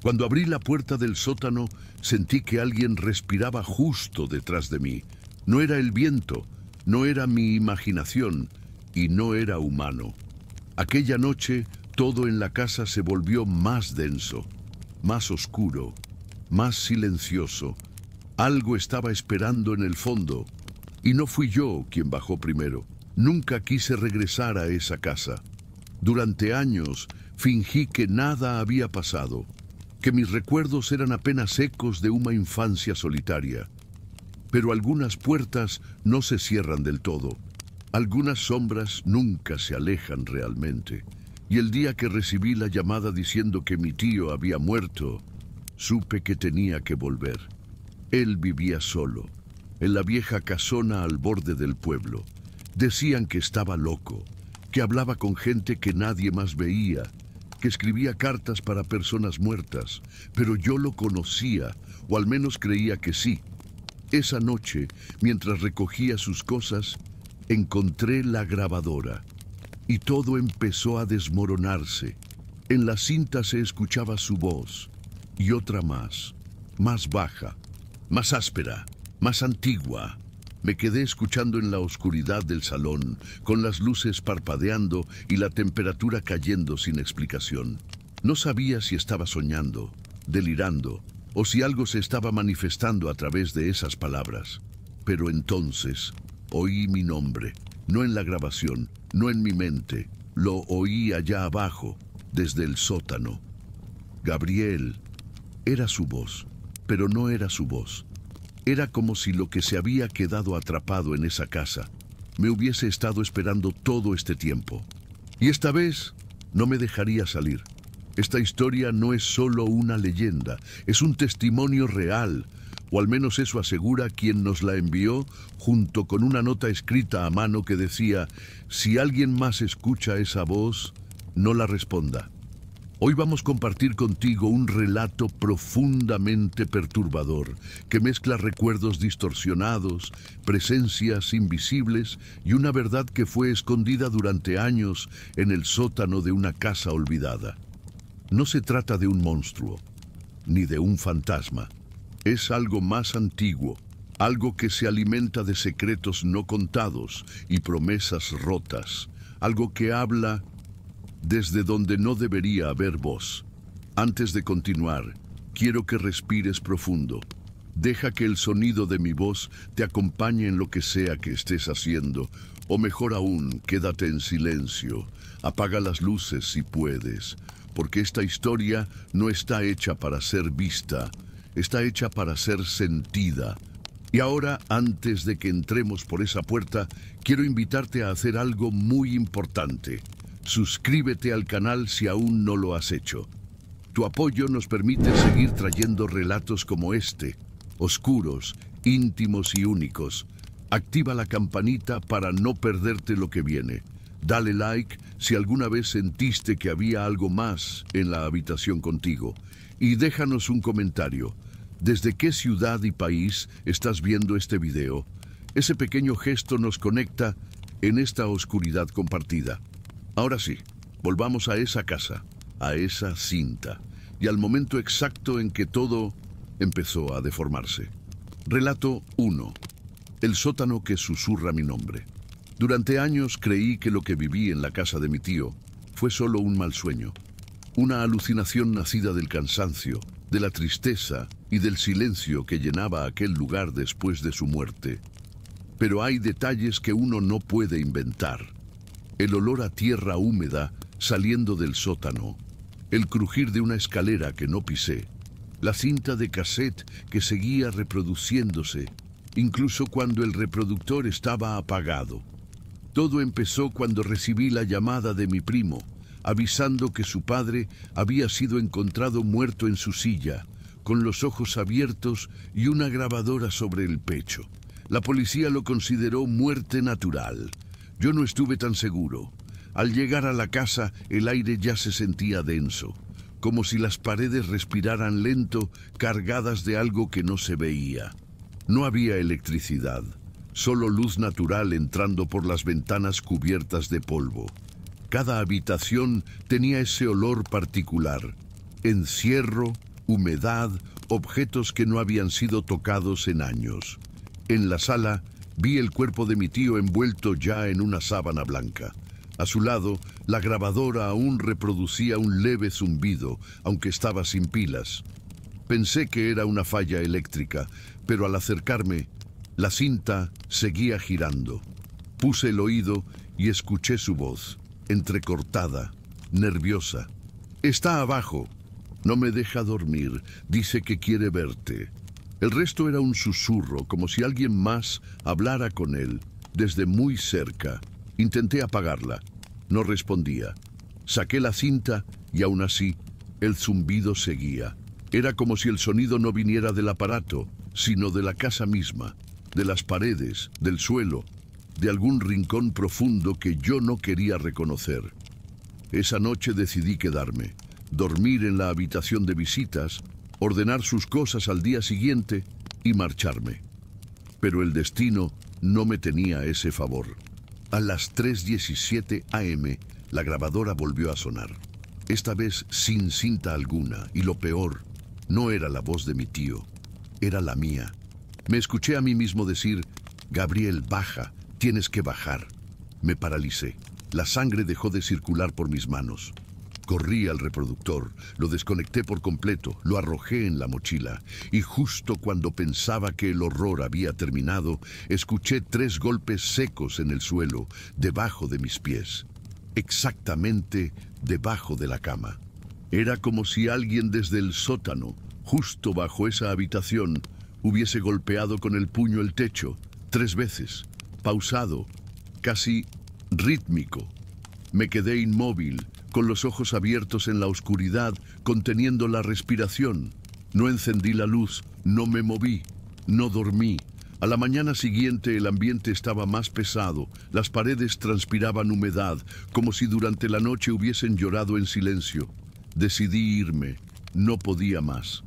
Cuando abrí la puerta del sótano, sentí que alguien respiraba justo detrás de mí. No era el viento, no era mi imaginación y no era humano. Aquella noche, todo en la casa se volvió más denso, más oscuro, más silencioso. Algo estaba esperando en el fondo, y no fui yo quien bajó primero. Nunca quise regresar a esa casa. Durante años fingí que nada había pasado, que mis recuerdos eran apenas ecos de una infancia solitaria. Pero algunas puertas no se cierran del todo. Algunas sombras nunca se alejan realmente. Y el día que recibí la llamada diciendo que mi tío había muerto, supe que tenía que volver. Él vivía solo, en la vieja casona al borde del pueblo. Decían que estaba loco, que hablaba con gente que nadie más veía, que escribía cartas para personas muertas, pero yo lo conocía, o al menos creía que sí. Esa noche, mientras recogía sus cosas, encontré la grabadora, y todo empezó a desmoronarse. En la cinta se escuchaba su voz, y otra más baja, más áspera, más antigua. Me quedé escuchando en la oscuridad del salón, con las luces parpadeando y la temperatura cayendo sin explicación. No sabía si estaba soñando, delirando, o si algo se estaba manifestando a través de esas palabras. Pero entonces oí mi nombre, no en la grabación, no en mi mente, lo oí allá abajo, desde el sótano. Gabriel. Era su voz, pero no era su voz. Era como si lo que se había quedado atrapado en esa casa me hubiese estado esperando todo este tiempo. Y esta vez no me dejaría salir. Esta historia no es solo una leyenda, es un testimonio real, o al menos eso asegura quien nos la envió, junto con una nota escrita a mano que decía: si alguien más escucha esa voz, no la responda. Hoy vamos a compartir contigo un relato profundamente perturbador que mezcla recuerdos distorsionados, presencias invisibles y una verdad que fue escondida durante años en el sótano de una casa olvidada. No se trata de un monstruo, ni de un fantasma. Es algo más antiguo, algo que se alimenta de secretos no contados y promesas rotas, algo que habla desde donde no debería haber voz. Antes de continuar, quiero que respires profundo. Deja que el sonido de mi voz te acompañe en lo que sea que estés haciendo, o mejor aún, quédate en silencio. Apaga las luces si puedes, porque esta historia no está hecha para ser vista, está hecha para ser sentida. Y ahora, antes de que entremos por esa puerta, quiero invitarte a hacer algo muy importante. Suscríbete al canal si aún no lo has hecho. Tu apoyo nos permite seguir trayendo relatos como este, oscuros, íntimos y únicos. Activa la campanita para no perderte lo que viene. Dale like si alguna vez sentiste que había algo más en la habitación contigo. Y déjanos un comentario. ¿Desde qué ciudad y país estás viendo este video? Ese pequeño gesto nos conecta en esta oscuridad compartida. Ahora sí, volvamos a esa casa, a esa cinta, y al momento exacto en que todo empezó a deformarse. Relato 1. El sótano que susurra mi nombre. Durante años creí que lo que viví en la casa de mi tío fue solo un mal sueño, una alucinación nacida del cansancio, de la tristeza y del silencio que llenaba aquel lugar después de su muerte. Pero hay detalles que uno no puede inventar. El olor a tierra húmeda saliendo del sótano, el crujir de una escalera que no pisé, la cinta de cassette que seguía reproduciéndose, incluso cuando el reproductor estaba apagado. Todo empezó cuando recibí la llamada de mi primo, avisando que su padre había sido encontrado muerto en su silla, con los ojos abiertos y una grabadora sobre el pecho. La policía lo consideró muerte natural. Yo no estuve tan seguro. Al llegar a la casa, el aire ya se sentía denso, como si las paredes respiraran lento, cargadas de algo que no se veía. No había electricidad, solo luz natural entrando por las ventanas cubiertas de polvo. Cada habitación tenía ese olor particular: encierro, humedad, objetos que no habían sido tocados en años. En la sala vi el cuerpo de mi tío envuelto ya en una sábana blanca. A su lado, la grabadora aún reproducía un leve zumbido, aunque estaba sin pilas. Pensé que era una falla eléctrica, pero al acercarme, la cinta seguía girando. Puse el oído y escuché su voz, entrecortada, nerviosa. «Está abajo. No me deja dormir. Dice que quiere verte». El resto era un susurro, como si alguien más hablara con él, desde muy cerca. Intenté apagarla. No respondía. Saqué la cinta y aún así, el zumbido seguía. Era como si el sonido no viniera del aparato, sino de la casa misma, de las paredes, del suelo, de algún rincón profundo que yo no quería reconocer. Esa noche decidí quedarme, dormir en la habitación de visitas, ordenar sus cosas al día siguiente y marcharme. Pero el destino no me tenía ese favor. A las 3:17 AM, la grabadora volvió a sonar. Esta vez sin cinta alguna, y lo peor, no era la voz de mi tío, era la mía. Me escuché a mí mismo decir: «Gabriel, baja, tienes que bajar». Me paralicé. La sangre dejó de circular por mis manos. Corrí al reproductor, lo desconecté por completo, lo arrojé en la mochila, y justo cuando pensaba que el horror había terminado, escuché 3 golpes secos en el suelo, debajo de mis pies, exactamente debajo de la cama. Era como si alguien desde el sótano, justo bajo esa habitación, hubiese golpeado con el puño el techo, 3 veces, pausado, casi rítmico. Me quedé inmóvil, con los ojos abiertos en la oscuridad, conteniendo la respiración. No encendí la luz, no me moví, no dormí. A la mañana siguiente el ambiente estaba más pesado, las paredes transpiraban humedad, como si durante la noche hubiesen llorado en silencio. Decidí irme, no podía más.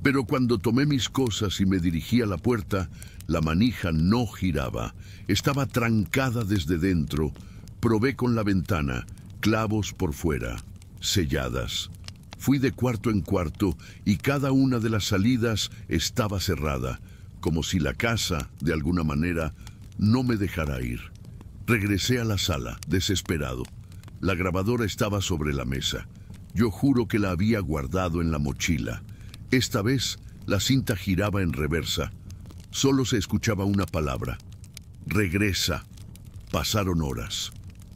Pero cuando tomé mis cosas y me dirigí a la puerta, la manija no giraba, estaba trancada desde dentro. Probé con la ventana, clavos por fuera, selladas. Fui de cuarto en cuarto y cada una de las salidas estaba cerrada, como si la casa, de alguna manera, no me dejara ir. Regresé a la sala, desesperado. La grabadora estaba sobre la mesa. Yo juro que la había guardado en la mochila. Esta vez, la cinta giraba en reversa. Solo se escuchaba una palabra: regresa. Pasaron horas.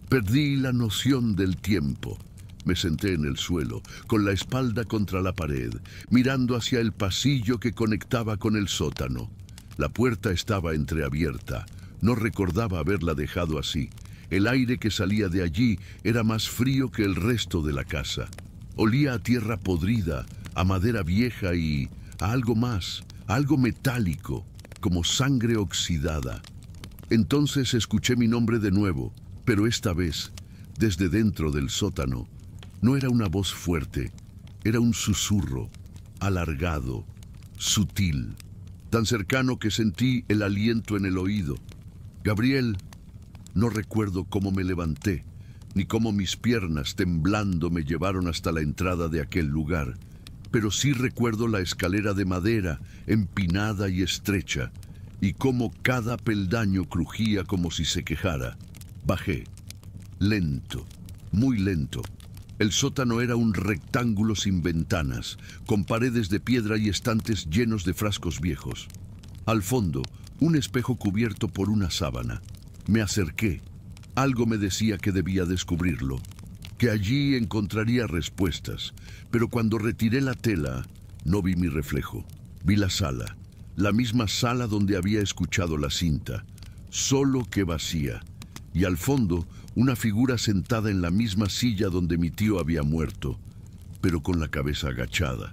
Perdí la noción del tiempo. Me senté en el suelo, con la espalda contra la pared, mirando hacia el pasillo que conectaba con el sótano. La puerta estaba entreabierta. No recordaba haberla dejado así. El aire que salía de allí era más frío que el resto de la casa. Olía a tierra podrida, a madera vieja y a algo más, a algo metálico, como sangre oxidada. Entonces escuché mi nombre de nuevo, pero esta vez, desde dentro del sótano. No era una voz fuerte, era un susurro, alargado, sutil, tan cercano que sentí el aliento en el oído. «Gabriel». No recuerdo cómo me levanté, ni cómo mis piernas temblando me llevaron hasta la entrada de aquel lugar, pero sí recuerdo la escalera de madera, empinada y estrecha, y cómo cada peldaño crujía como si se quejara. Bajé, lento, muy lento. El sótano era un rectángulo sin ventanas, con paredes de piedra y estantes llenos de frascos viejos. Al fondo, un espejo cubierto por una sábana. Me acerqué. Algo me decía que debía descubrirlo, que allí encontraría respuestas, pero cuando retiré la tela, no vi mi reflejo. Vi la misma sala donde había escuchado la cinta, solo que vacía. Y al fondo, una figura sentada en la misma silla donde mi tío había muerto, pero con la cabeza agachada.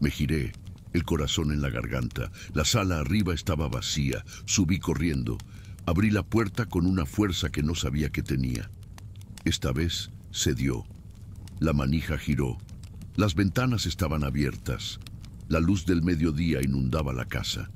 Me giré, el corazón en la garganta. La sala arriba estaba vacía. Subí corriendo. Abrí la puerta con una fuerza que no sabía que tenía. Esta vez cedió. La manija giró. Las ventanas estaban abiertas. La luz del mediodía inundaba la casa.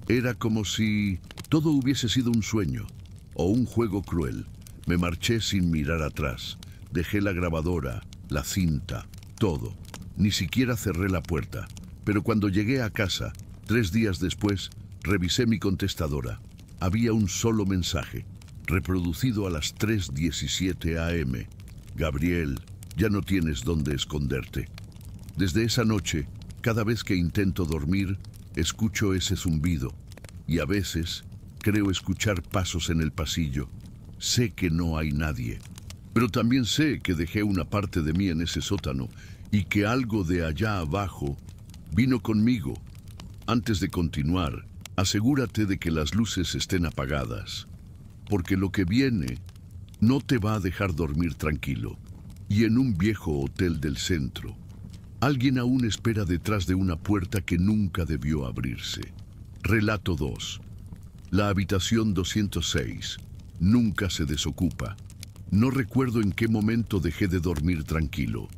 Era como si todo hubiese sido un sueño o un juego cruel. Me marché sin mirar atrás. Dejé la grabadora, la cinta, todo. Ni siquiera cerré la puerta. Pero cuando llegué a casa, 3 días después, revisé mi contestadora. Había un solo mensaje, reproducido a las 3:17 am. Gabriel, ya no tienes dónde esconderte. Desde esa noche, cada vez que intento dormir, escucho ese zumbido. Y a veces, creo escuchar pasos en el pasillo. Sé que no hay nadie. Pero también sé que dejé una parte de mí en ese sótano y que algo de allá abajo vino conmigo. Antes de continuar, asegúrate de que las luces estén apagadas, porque lo que viene no te va a dejar dormir tranquilo. Y en un viejo hotel del centro, alguien aún espera detrás de una puerta que nunca debió abrirse. Relato 2. La habitación 206 nunca se desocupa. No recuerdo en qué momento dejé de dormir tranquilo.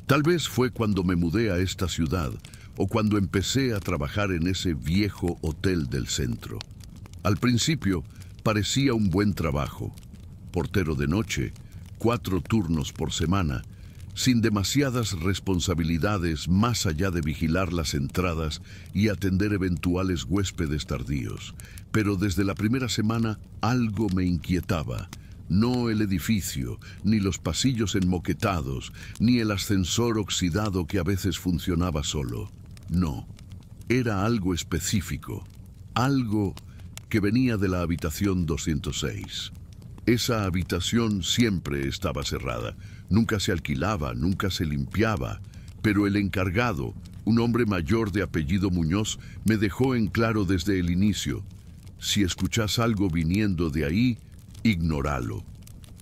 Tal vez fue cuando me mudé a esta ciudad o cuando empecé a trabajar en ese viejo hotel del centro. Al principio parecía un buen trabajo. Portero de noche, 4 turnos por semana, sin demasiadas responsabilidades más allá de vigilar las entradas y atender eventuales huéspedes tardíos. Pero desde la primera semana algo me inquietaba. No el edificio, ni los pasillos enmoquetados, ni el ascensor oxidado que a veces funcionaba solo. No, era algo específico, algo que venía de la habitación 206. Esa habitación siempre estaba cerrada, nunca se alquilaba, nunca se limpiaba, pero el encargado, un hombre mayor de apellido Muñoz, me dejó en claro desde el inicio: si escuchás algo viniendo de ahí, ignóralo.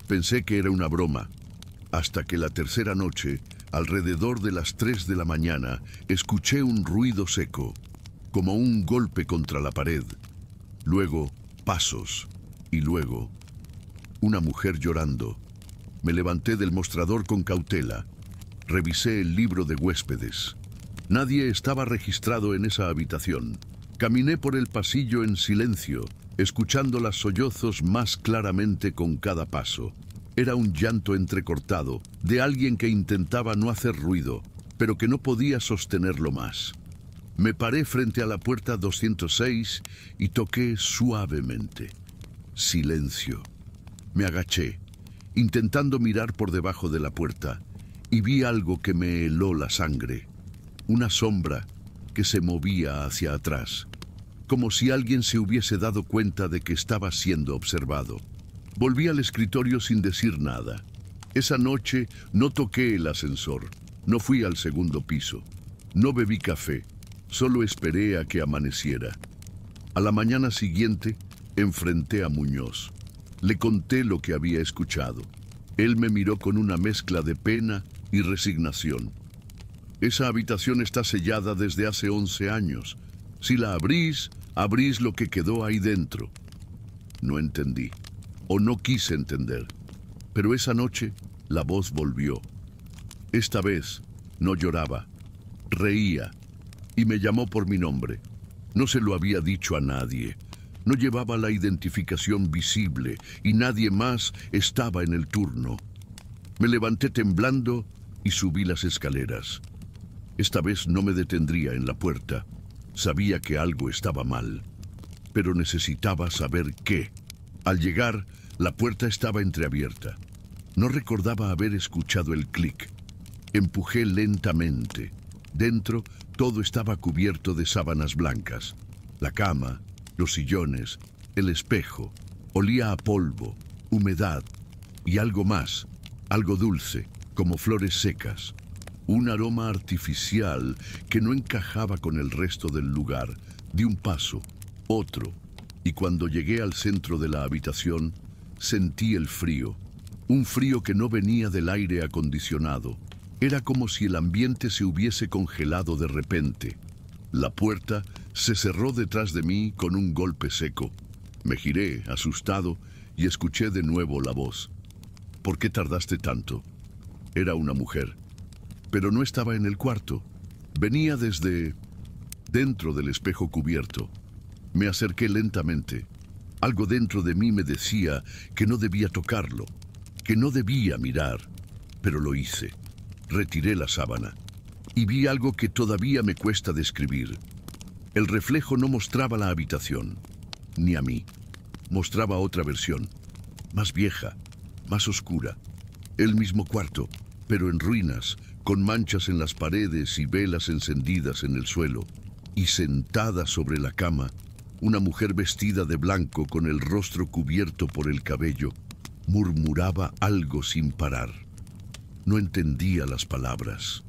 Pensé que era una broma, hasta que la tercera noche, alrededor de las 3 de la mañana, escuché un ruido seco, como un golpe contra la pared. Luego, pasos, y luego, una mujer llorando. Me levanté del mostrador con cautela. Revisé el libro de huéspedes. Nadie estaba registrado en esa habitación. Caminé por el pasillo en silencio, escuchando los sollozos más claramente con cada paso. Era un llanto entrecortado, de alguien que intentaba no hacer ruido, pero que no podía sostenerlo más. Me paré frente a la puerta 206 y toqué suavemente. Silencio. Me agaché, intentando mirar por debajo de la puerta, y vi algo que me heló la sangre. Una sombra que se movía hacia atrás, como si alguien se hubiese dado cuenta de que estaba siendo observado. Volví al escritorio sin decir nada. Esa noche no toqué el ascensor, no fui al segundo piso, no bebí café, solo esperé a que amaneciera. A la mañana siguiente, enfrenté a Muñoz. Le conté lo que había escuchado. Él me miró con una mezcla de pena y resignación. Esa habitación está sellada desde hace 11 años. Si la abrís, abrís lo que quedó ahí dentro. No entendí, o no quise entender. Pero esa noche, la voz volvió. Esta vez, no lloraba, reía, y me llamó por mi nombre. No se lo había dicho a nadie. No llevaba la identificación visible y nadie más estaba en el turno. Me levanté temblando y subí las escaleras. Esta vez no me detendría en la puerta. Sabía que algo estaba mal, pero necesitaba saber qué. Al llegar, la puerta estaba entreabierta. No recordaba haber escuchado el clic. Empujé lentamente. Dentro, todo estaba cubierto de sábanas blancas. La cama, los sillones, el espejo, olía a polvo, humedad y algo más, algo dulce, como flores secas. Un aroma artificial que no encajaba con el resto del lugar. Di un paso, otro, y cuando llegué al centro de la habitación, sentí el frío. Un frío que no venía del aire acondicionado. Era como si el ambiente se hubiese congelado de repente. La puerta se cerró detrás de mí con un golpe seco. Me giré, asustado, y escuché de nuevo la voz. ¿Por qué tardaste tanto? Era una mujer, pero no estaba en el cuarto. Venía desde dentro del espejo cubierto. Me acerqué lentamente. Algo dentro de mí me decía que no debía tocarlo, que no debía mirar, pero lo hice. Retiré la sábana. y vi algo que todavía me cuesta describir. El reflejo no mostraba la habitación, ni a mí. Mostraba otra versión, más vieja, más oscura. El mismo cuarto, pero en ruinas, con manchas en las paredes y velas encendidas en el suelo. Y sentada sobre la cama, una mujer vestida de blanco con el rostro cubierto por el cabello, murmuraba algo sin parar. No entendía las palabras,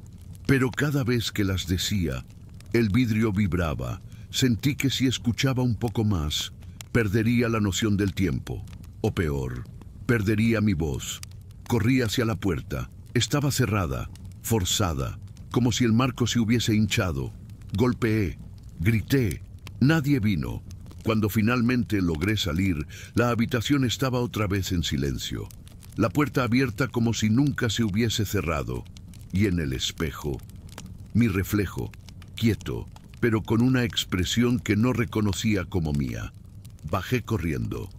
pero cada vez que las decía, el vidrio vibraba. Sentí que si escuchaba un poco más, perdería la noción del tiempo. O peor, perdería mi voz. Corrí hacia la puerta. Estaba cerrada, forzada, como si el marco se hubiese hinchado. Golpeé, grité. Nadie vino. Cuando finalmente logré salir, la habitación estaba otra vez en silencio. La puerta abierta como si nunca se hubiese cerrado. Y en el espejo, mi reflejo, quieto, pero con una expresión que no reconocía como mía. Bajé corriendo.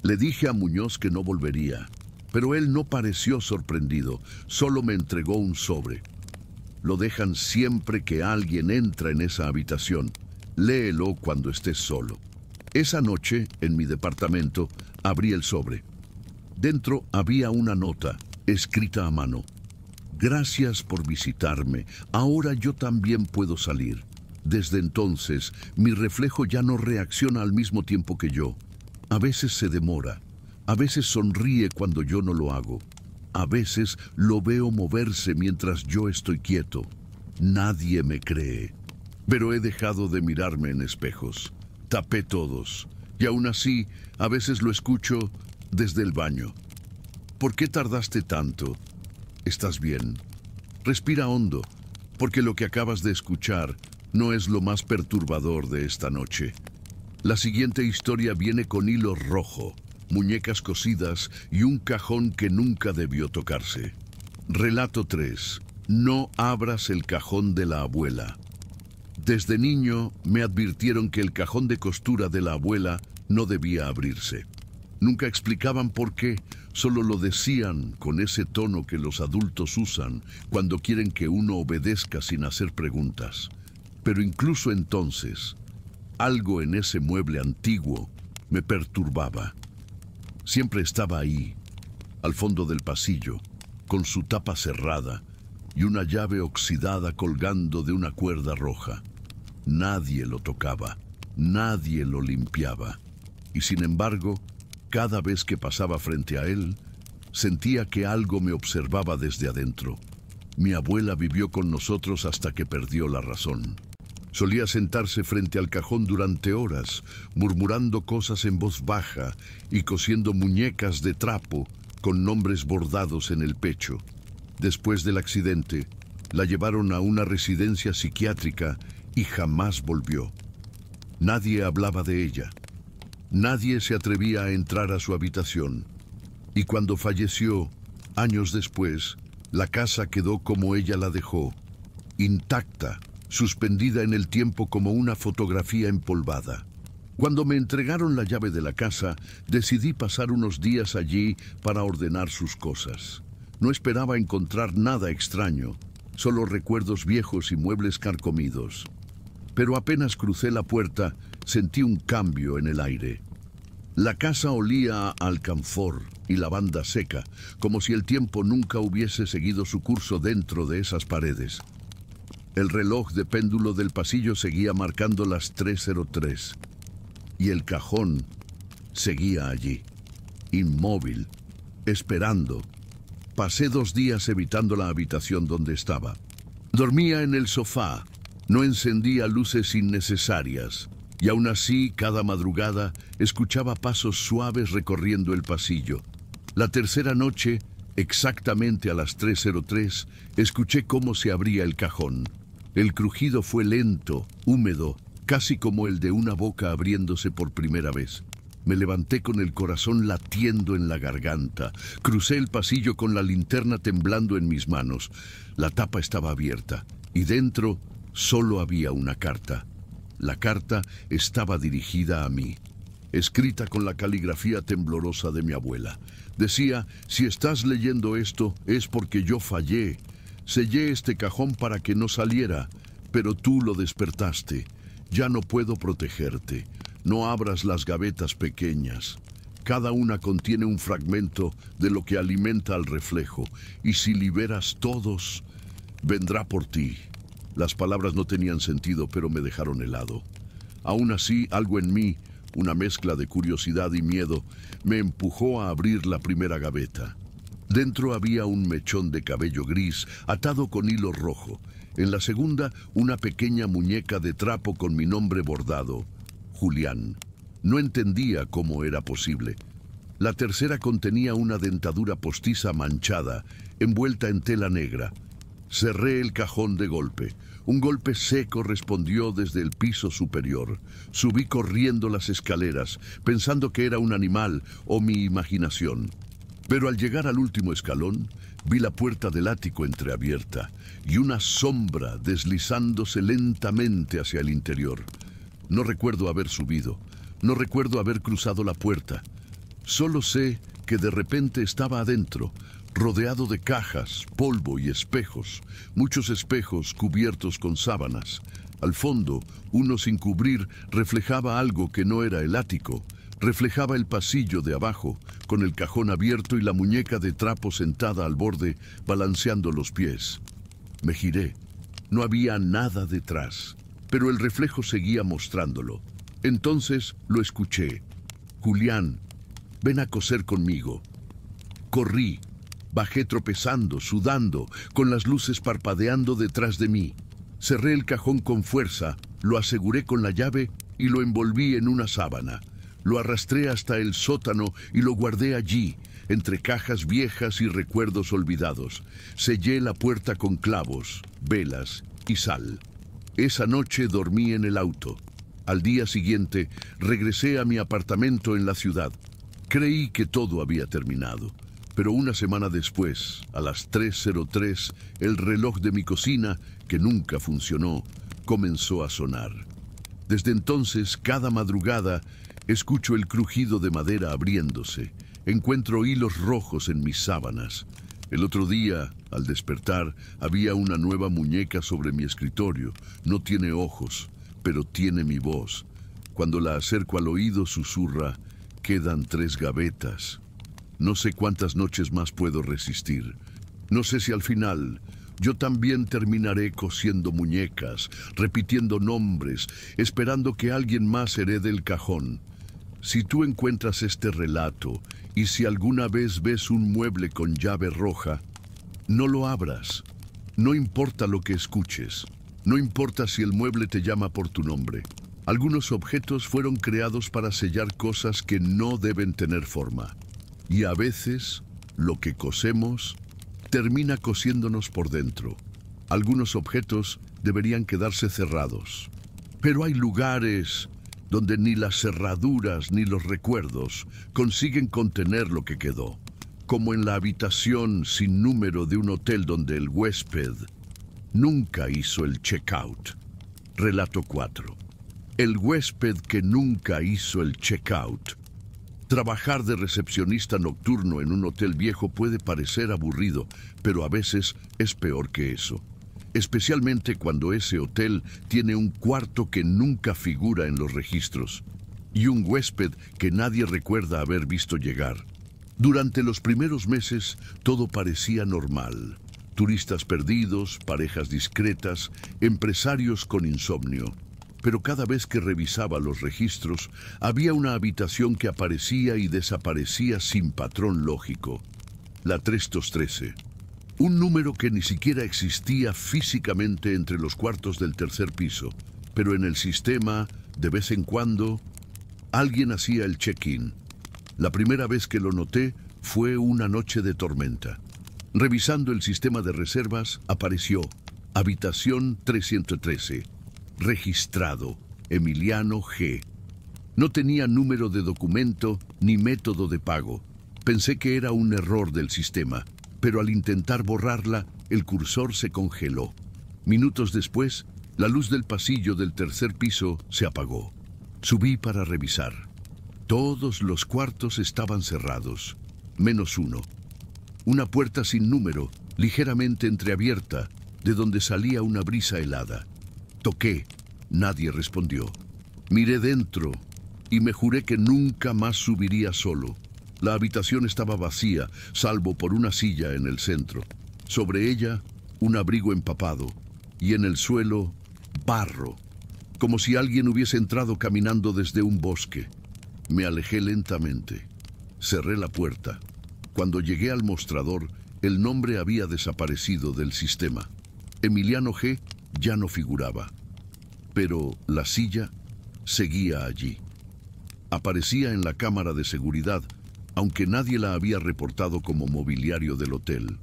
Le dije a Muñoz que no volvería, pero él no pareció sorprendido, solo me entregó un sobre. Lo dejan siempre que alguien entra en esa habitación. Léelo cuando estés solo. Esa noche, en mi departamento, abrí el sobre. Dentro había una nota, escrita a mano. Gracias por visitarme. Ahora yo también puedo salir. Desde entonces, mi reflejo ya no reacciona al mismo tiempo que yo. A veces se demora. A veces sonríe cuando yo no lo hago. A veces lo veo moverse mientras yo estoy quieto. Nadie me cree. Pero he dejado de mirarme en espejos. Tapé todos. Y aún así, a veces lo escucho desde el baño. ¿Por qué tardaste tanto? ¿Estás bien? Respira hondo, porque lo que acabas de escuchar no es lo más perturbador de esta noche. La siguiente historia viene con hilo rojo, muñecas cosidas y un cajón que nunca debió tocarse. Relato 3. No abras el cajón de la abuela. Desde niño me advirtieron que el cajón de costura de la abuela no debía abrirse. Nunca explicaban por qué, solo lo decían con ese tono que los adultos usan cuando quieren que uno obedezca sin hacer preguntas. Pero incluso entonces, algo en ese mueble antiguo me perturbaba. Siempre estaba ahí, al fondo del pasillo, con su tapa cerrada y una llave oxidada colgando de una cuerda roja. Nadie lo tocaba, nadie lo limpiaba. Y sin embargo, cada vez que pasaba frente a él, sentía que algo me observaba desde adentro. Mi abuela vivió con nosotros hasta que perdió la razón. Solía sentarse frente al cajón durante horas, murmurando cosas en voz baja y cosiendo muñecas de trapo con nombres bordados en el pecho. Después del accidente, la llevaron a una residencia psiquiátrica y jamás volvió. Nadie hablaba de ella. Nadie se atrevía a entrar a su habitación. Y cuando falleció, años después, la casa quedó como ella la dejó, intacta, suspendida en el tiempo como una fotografía empolvada. Cuando me entregaron la llave de la casa, decidí pasar unos días allí para ordenar sus cosas. No esperaba encontrar nada extraño, solo recuerdos viejos y muebles carcomidos. Pero apenas crucé la puerta, sentí un cambio en el aire. La casa olía a alcanfor y lavanda seca, como si el tiempo nunca hubiese seguido su curso dentro de esas paredes. El reloj de péndulo del pasillo seguía marcando las 3:03 y el cajón seguía allí, inmóvil, esperando. Pasé 2 días evitando la habitación donde estaba. Dormía en el sofá, no encendía luces innecesarias y aún así cada madrugada escuchaba pasos suaves recorriendo el pasillo. La tercera noche, exactamente a las 3:03, escuché cómo se abría el cajón. El crujido fue lento, húmedo, casi como el de una boca abriéndose por primera vez. Me levanté con el corazón latiendo en la garganta. Crucé el pasillo con la linterna temblando en mis manos. La tapa estaba abierta y dentro solo había una carta. La carta estaba dirigida a mí, escrita con la caligrafía temblorosa de mi abuela. Decía: si estás leyendo esto es porque yo fallé. Sellé este cajón para que no saliera, pero tú lo despertaste. Ya no puedo protegerte. No abras las gavetas pequeñas. Cada una contiene un fragmento de lo que alimenta al reflejo, y si liberas todos, vendrá por ti. Las palabras no tenían sentido, pero me dejaron helado. Aún así, algo en mí, una mezcla de curiosidad y miedo, me empujó a abrir la primera gaveta. Dentro había un mechón de cabello gris atado con hilo rojo. En la segunda, una pequeña muñeca de trapo con mi nombre bordado, Julián. No entendía cómo era posible. La tercera contenía una dentadura postiza manchada, envuelta en tela negra. Cerré el cajón de golpe. Un golpe seco respondió desde el piso superior. Subí corriendo las escaleras, pensando que era un animal o mi imaginación. Pero al llegar al último escalón, vi la puerta del ático entreabierta y una sombra deslizándose lentamente hacia el interior. No recuerdo haber subido, no recuerdo haber cruzado la puerta. Solo sé que de repente estaba adentro, rodeado de cajas, polvo y espejos, muchos espejos cubiertos con sábanas. Al fondo, uno sin cubrir, reflejaba algo que no era el ático. Reflejaba el pasillo de abajo, con el cajón abierto y la muñeca de trapo sentada al borde, balanceando los pies. Me giré. No había nada detrás, pero el reflejo seguía mostrándolo. Entonces lo escuché. Julián, ven a coser conmigo. Corrí. Bajé tropezando, sudando, con las luces parpadeando detrás de mí. Cerré el cajón con fuerza, lo aseguré con la llave y lo envolví en una sábana. Lo arrastré hasta el sótano y lo guardé allí, entre cajas viejas y recuerdos olvidados. Sellé la puerta con clavos, velas y sal. Esa noche dormí en el auto. Al día siguiente, regresé a mi apartamento en la ciudad. Creí que todo había terminado. Pero una semana después, a las 3:03, el reloj de mi cocina, que nunca funcionó, comenzó a sonar. Desde entonces, cada madrugada, escucho el crujido de madera abriéndose. Encuentro hilos rojos en mis sábanas. El otro día, al despertar, había una nueva muñeca sobre mi escritorio. No tiene ojos, pero tiene mi voz. Cuando la acerco al oído, susurra, quedan 3 gavetas. No sé cuántas noches más puedo resistir. No sé si al final yo también terminaré cosiendo muñecas, repitiendo nombres, esperando que alguien más herede el cajón. Si tú encuentras este relato y si alguna vez ves un mueble con llave roja, no lo abras. No importa lo que escuches. No importa si el mueble te llama por tu nombre. Algunos objetos fueron creados para sellar cosas que no deben tener forma. Y a veces, lo que cosemos termina cosiéndonos por dentro. Algunos objetos deberían quedarse cerrados. Pero hay lugares donde ni las cerraduras ni los recuerdos consiguen contener lo que quedó. Como en la habitación sin número de un hotel donde el huésped nunca hizo el check-out. Relato 4. El huésped que nunca hizo el check-out. Trabajar de recepcionista nocturno en un hotel viejo puede parecer aburrido, pero a veces es peor que eso. Especialmente cuando ese hotel tiene un cuarto que nunca figura en los registros y un huésped que nadie recuerda haber visto llegar. Durante los primeros meses todo parecía normal. Turistas perdidos, parejas discretas, empresarios con insomnio. Pero cada vez que revisaba los registros, había una habitación que aparecía y desaparecía sin patrón lógico. La 313. Un número que ni siquiera existía físicamente entre los cuartos del tercer piso. Pero en el sistema, de vez en cuando, alguien hacía el check-in. La primera vez que lo noté fue una noche de tormenta. Revisando el sistema de reservas, apareció habitación 313. Registrado, Emiliano G. No tenía número de documento ni método de pago. Pensé que era un error del sistema, pero al intentar borrarla, el cursor se congeló. Minutos después, la luz del pasillo del tercer piso se apagó. Subí para revisar. Todos los cuartos estaban cerrados, menos uno. Una puerta sin número ligeramente entreabierta, de donde salía una brisa helada. Toqué, nadie respondió. Miré dentro y me juré que nunca más subiría solo. La habitación estaba vacía, salvo por una silla en el centro. Sobre ella, un abrigo empapado, y en el suelo, barro, como si alguien hubiese entrado caminando desde un bosque. Me alejé lentamente. Cerré la puerta. Cuando llegué al mostrador, el nombre había desaparecido del sistema. Emiliano G. ya no figuraba. Pero la silla seguía allí. Aparecía en la cámara de seguridad, aunque nadie la había reportado como mobiliario del hotel.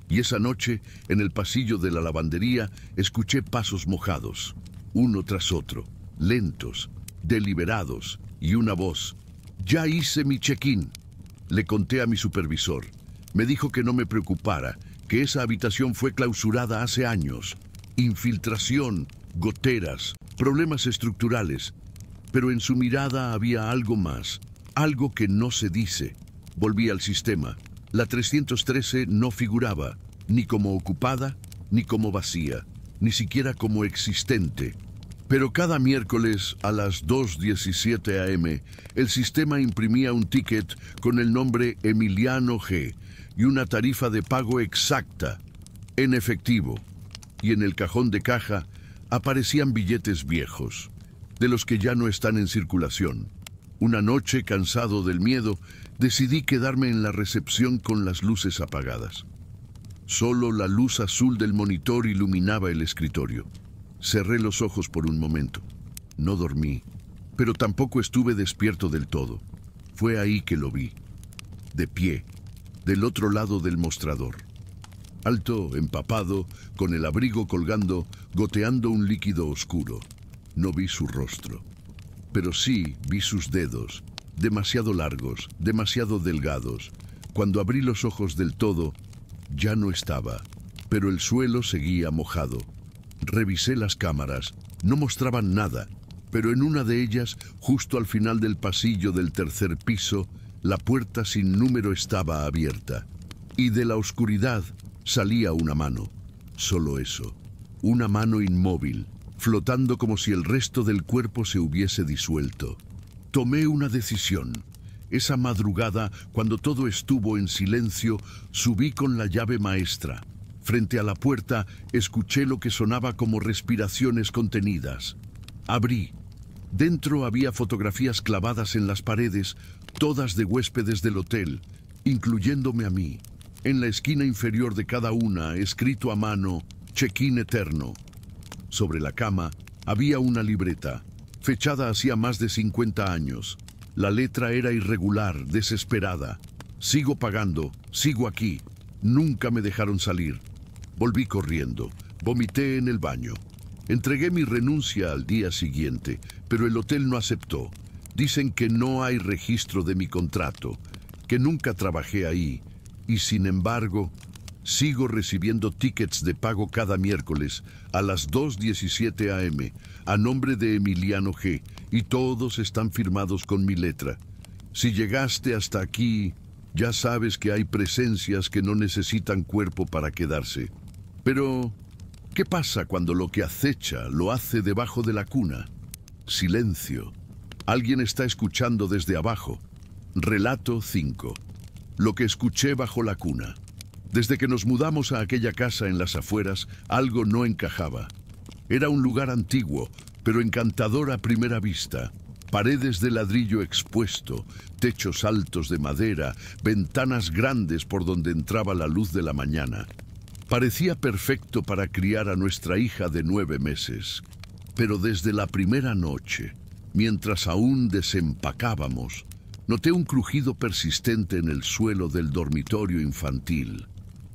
Y esa noche, en el pasillo de la lavandería, escuché pasos mojados, uno tras otro, lentos, deliberados, y una voz. «Ya hice mi check-in», le conté a mi supervisor. Me dijo que no me preocupara, que esa habitación fue clausurada hace años. Infiltración, goteras, problemas estructurales. Pero en su mirada había algo más, algo que no se dice. Volví al sistema. La 313 no figuraba, ni como ocupada, ni como vacía, ni siquiera como existente. Pero cada miércoles a las 2:17 a.m., el sistema imprimía un ticket con el nombre Emiliano G. y una tarifa de pago exacta, en efectivo. Y en el cajón de caja aparecían billetes viejos, de los que ya no están en circulación. Una noche, cansado del miedo, decidí quedarme en la recepción con las luces apagadas. Solo la luz azul del monitor iluminaba el escritorio. Cerré los ojos por un momento. No dormí, pero tampoco estuve despierto del todo. Fue ahí que lo vi, de pie, del otro lado del mostrador. Alto, empapado, con el abrigo colgando, goteando un líquido oscuro. No vi su rostro, pero sí vi sus dedos, demasiado largos, demasiado delgados. Cuando abrí los ojos del todo, ya no estaba, pero el suelo seguía mojado. Revisé las cámaras, no mostraban nada, pero en una de ellas, justo al final del pasillo del tercer piso, la puerta sin número estaba abierta. Y de la oscuridad salía una mano. Solo eso, una mano inmóvil, flotando como si el resto del cuerpo se hubiese disuelto. Tomé una decisión. Esa madrugada, cuando todo estuvo en silencio, subí con la llave maestra. Frente a la puerta, escuché lo que sonaba como respiraciones contenidas. Abrí. Dentro había fotografías clavadas en las paredes, todas de huéspedes del hotel, incluyéndome a mí. En la esquina inferior de cada una, escrito a mano, check-in eterno. Sobre la cama había una libreta, fechada hacía más de 50 años. La letra era irregular, desesperada. Sigo pagando, sigo aquí. Nunca me dejaron salir. Volví corriendo, vomité en el baño. Entregué mi renuncia al día siguiente, pero el hotel no aceptó. Dicen que no hay registro de mi contrato, que nunca trabajé ahí, y sin embargo, sigo recibiendo tickets de pago cada miércoles a las 2:17 a.m. a nombre de Emiliano G. y todos están firmados con mi letra. Si llegaste hasta aquí, ya sabes que hay presencias que no necesitan cuerpo para quedarse. Pero, ¿qué pasa cuando lo que acecha lo hace debajo de la cuna? Silencio. Alguien está escuchando desde abajo. Relato 5. Lo que escuché bajo la cuna. Desde que nos mudamos a aquella casa en las afueras, algo no encajaba. Era un lugar antiguo, pero encantador a primera vista. Paredes de ladrillo expuesto, techos altos de madera, ventanas grandes por donde entraba la luz de la mañana. Parecía perfecto para criar a nuestra hija de 9 meses. Pero desde la primera noche, mientras aún desempacábamos, noté un crujido persistente en el suelo del dormitorio infantil.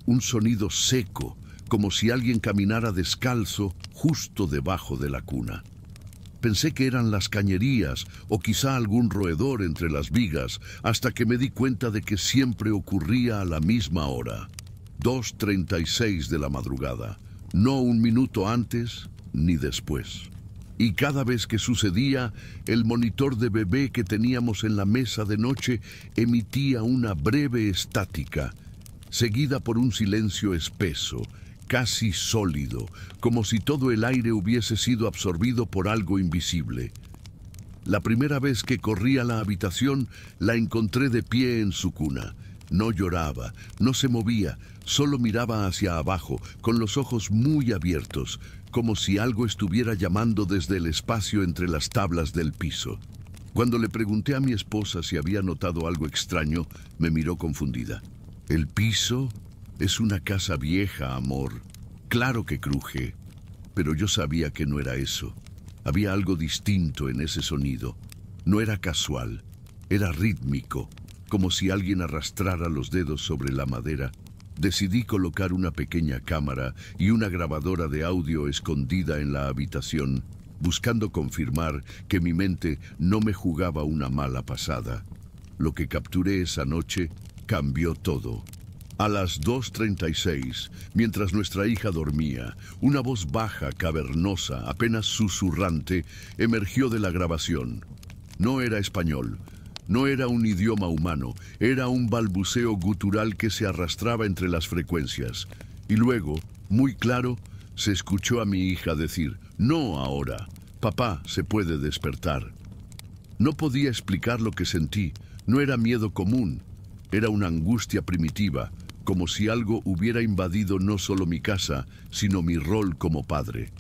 Un sonido seco, como si alguien caminara descalzo justo debajo de la cuna. Pensé que eran las cañerías o quizá algún roedor entre las vigas, hasta que me di cuenta de que siempre ocurría a la misma hora. 2:36 de la madrugada, no un minuto antes ni después. Y cada vez que sucedía, el monitor de bebé que teníamos en la mesa de noche emitía una breve estática, seguida por un silencio espeso, casi sólido, como si todo el aire hubiese sido absorbido por algo invisible. La primera vez que corrí a la habitación, la encontré de pie en su cuna. No lloraba, no se movía, solo miraba hacia abajo, con los ojos muy abiertos, como si algo estuviera llamando desde el espacio entre las tablas del piso. Cuando le pregunté a mi esposa si había notado algo extraño, me miró confundida. ¿El piso? Es una casa vieja, amor. Claro que cruje. Pero yo sabía que no era eso. Había algo distinto en ese sonido. No era casual, era rítmico, como si alguien arrastrara los dedos sobre la madera. Decidí colocar una pequeña cámara y una grabadora de audio escondida en la habitación, buscando confirmar que mi mente no me jugaba una mala pasada. Lo que capturé esa noche cambió todo. A las 2:36, mientras nuestra hija dormía, una voz baja, cavernosa, apenas susurrante, emergió de la grabación. No era español, no era un idioma humano, era un balbuceo gutural que se arrastraba entre las frecuencias. Y luego, muy claro, se escuchó a mi hija decir: «No ahora, papá se puede despertar». No podía explicar lo que sentí, no era miedo común, era una angustia primitiva, como si algo hubiera invadido no solo mi casa, sino mi rol como padre.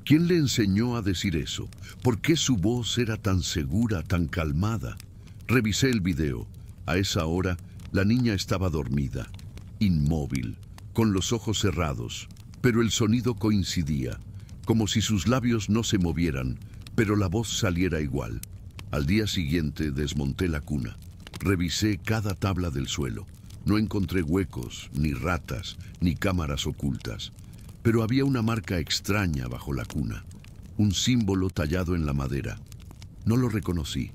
¿Quién le enseñó a decir eso? ¿Por qué su voz era tan segura, tan calmada? Revisé el video. A esa hora, la niña estaba dormida, inmóvil, con los ojos cerrados, pero el sonido coincidía, como si sus labios no se movieran, pero la voz saliera igual. Al día siguiente desmonté la cuna. Revisé cada tabla del suelo. No encontré huecos, ni ratas, ni cámaras ocultas. Pero había una marca extraña bajo la cuna, un símbolo tallado en la madera. No lo reconocí.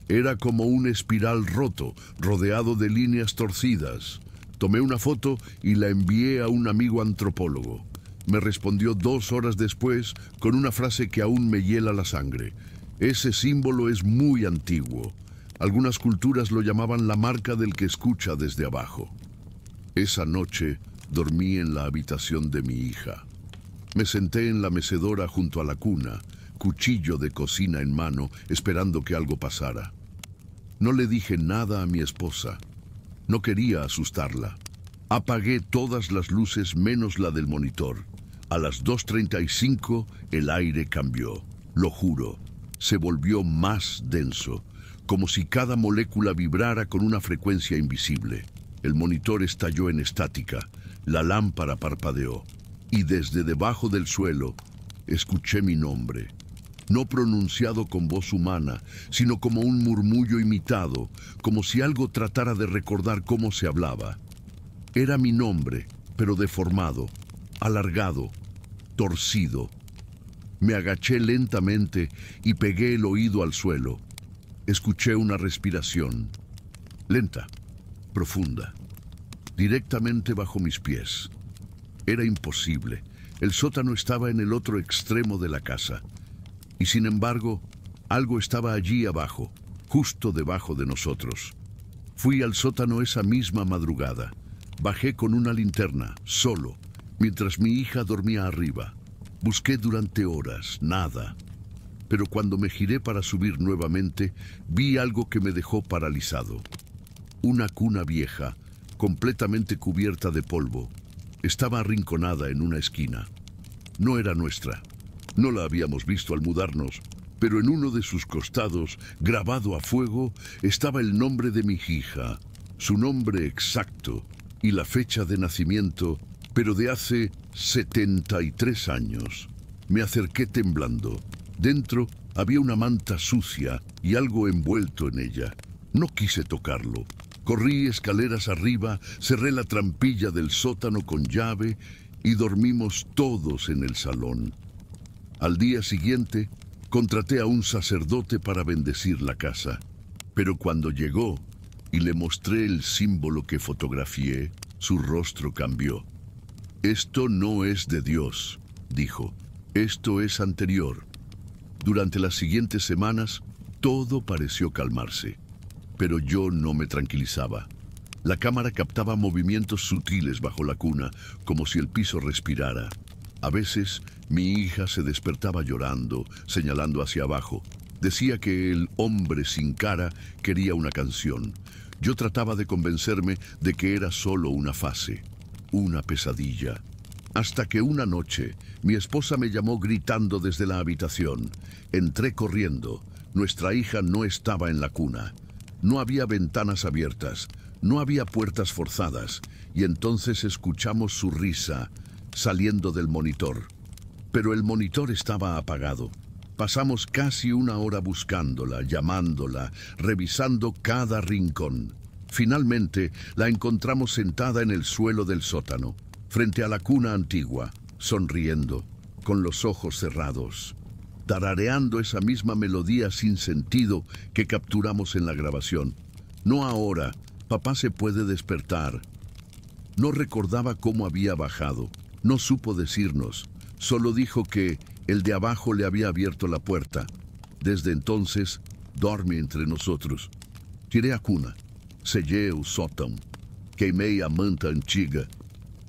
Era como un espiral roto, rodeado de líneas torcidas. Tomé una foto y la envié a un amigo antropólogo. Me respondió 2 horas después con una frase que aún me hiela la sangre. Ese símbolo es muy antiguo. Algunas culturas lo llamaban la marca del que escucha desde abajo. Esa noche dormí en la habitación de mi hija. Me senté en la mecedora junto a la cuna, cuchillo de cocina en mano, esperando que algo pasara. No le dije nada a mi esposa. No quería asustarla. Apagué todas las luces menos la del monitor. A las 2:35 el aire cambió. Lo juro, se volvió más denso, como si cada molécula vibrara con una frecuencia invisible. El monitor estalló en estática, la lámpara parpadeó, y desde debajo del suelo escuché mi nombre, no pronunciado con voz humana, sino como un murmullo imitado, como si algo tratara de recordar cómo se hablaba. Era mi nombre, pero deformado, alargado, torcido. Me agaché lentamente y pegué el oído al suelo. Escuché una respiración, lenta, profunda, directamente bajo mis pies. Era imposible. El sótano estaba en el otro extremo de la casa. Y sin embargo, algo estaba allí abajo, justo debajo de nosotros. Fui al sótano esa misma madrugada. Bajé con una linterna, solo, mientras mi hija dormía arriba. Busqué durante horas, nada. Pero cuando me giré para subir nuevamente, vi algo que me dejó paralizado. Una cuna vieja, completamente cubierta de polvo, estaba arrinconada en una esquina. No era nuestra. No la habíamos visto al mudarnos, pero en uno de sus costados, grabado a fuego, estaba el nombre de mi hija, su nombre exacto y la fecha de nacimiento, pero de hace 73 años. Me acerqué temblando. Dentro había una manta sucia y algo envuelto en ella. No quise tocarlo. Corrí escaleras arriba, cerré la trampilla del sótano con llave y dormimos todos en el salón. Al día siguiente, contraté a un sacerdote para bendecir la casa. Pero cuando llegó y le mostré el símbolo que fotografié, su rostro cambió. «Esto no es de Dios», dijo. «Esto es anterior». Durante las siguientes semanas, todo pareció calmarse. Pero yo no me tranquilizaba. La cámara captaba movimientos sutiles bajo la cuna, como si el piso respirara. A veces, mi hija se despertaba llorando, señalando hacia abajo. Decía que el hombre sin cara quería una canción. Yo trataba de convencerme de que era solo una fase, una pesadilla. Hasta que una noche, mi esposa me llamó gritando desde la habitación. Entré corriendo. Nuestra hija no estaba en la cuna. No había ventanas abiertas, no había puertas forzadas, y entonces escuchamos su risa saliendo del monitor. Pero el monitor estaba apagado. Pasamos casi una hora buscándola, llamándola, revisando cada rincón. Finalmente, la encontramos sentada en el suelo del sótano, frente a la cuna antigua, sonriendo, con los ojos cerrados, tarareando esa misma melodía sin sentido que capturamos en la grabación. No ahora, papá se puede despertar. No recordaba cómo había bajado, no supo decirnos, solo dijo que el de abajo le había abierto la puerta. Desde entonces, dorme entre nosotros. Tirei a cuna, sellei o sótão, queimei a manta antiga,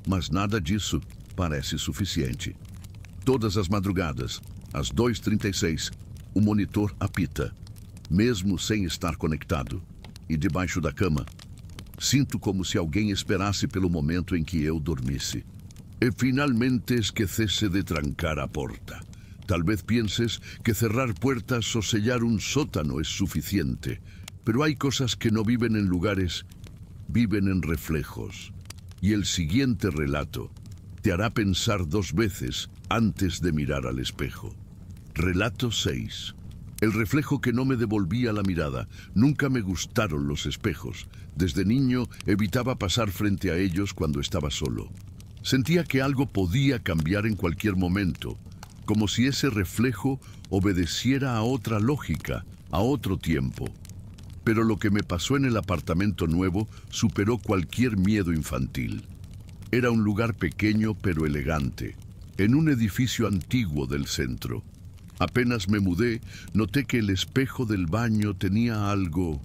mas nada disso parece suficiente. Todas as madrugadas, às 2h36, o monitor apita, mesmo sem estar conectado, e debaixo da cama, sinto como se alguém esperasse pelo momento em que eu dormisse. E finalmente esquecesse de trancar a porta. Tal vez pienses que cerrar puertas o sellar un sótano es suficiente, pero hay cosas que no viven en lugares, viven en reflejos. Y el siguiente relato te hará pensar 2 veces antes de mirar al espejo. Relato 6. El reflejo que no me devolvía la mirada. Nunca me gustaron los espejos. Desde niño evitaba pasar frente a ellos cuando estaba solo. Sentía que algo podía cambiar en cualquier momento, como si ese reflejo obedeciera a otra lógica, a otro tiempo. Pero lo que me pasó en el apartamento nuevo superó cualquier miedo infantil. Era un lugar pequeño pero elegante, en un edificio antiguo del centro. Apenas me mudé, noté que el espejo del baño tenía algo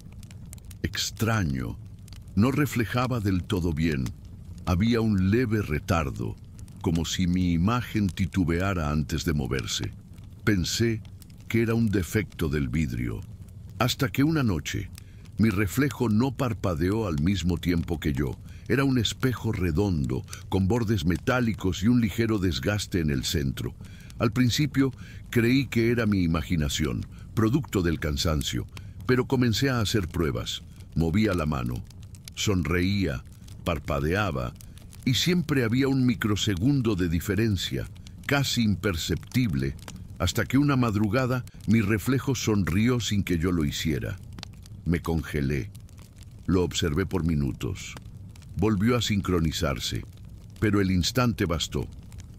extraño. No reflejaba del todo bien. Había un leve retardo, como si mi imagen titubeara antes de moverse. Pensé que era un defecto del vidrio. Hasta que una noche, mi reflejo no parpadeó al mismo tiempo que yo. Era un espejo redondo, con bordes metálicos y un ligero desgaste en el centro. Al principio creí que era mi imaginación, producto del cansancio, pero comencé a hacer pruebas. Movía la mano, sonreía, parpadeaba, y siempre había un microsegundo de diferencia, casi imperceptible, hasta que una madrugada mi reflejo sonrió sin que yo lo hiciera. Me congelé. Lo observé por minutos. Volvió a sincronizarse, pero el instante bastó.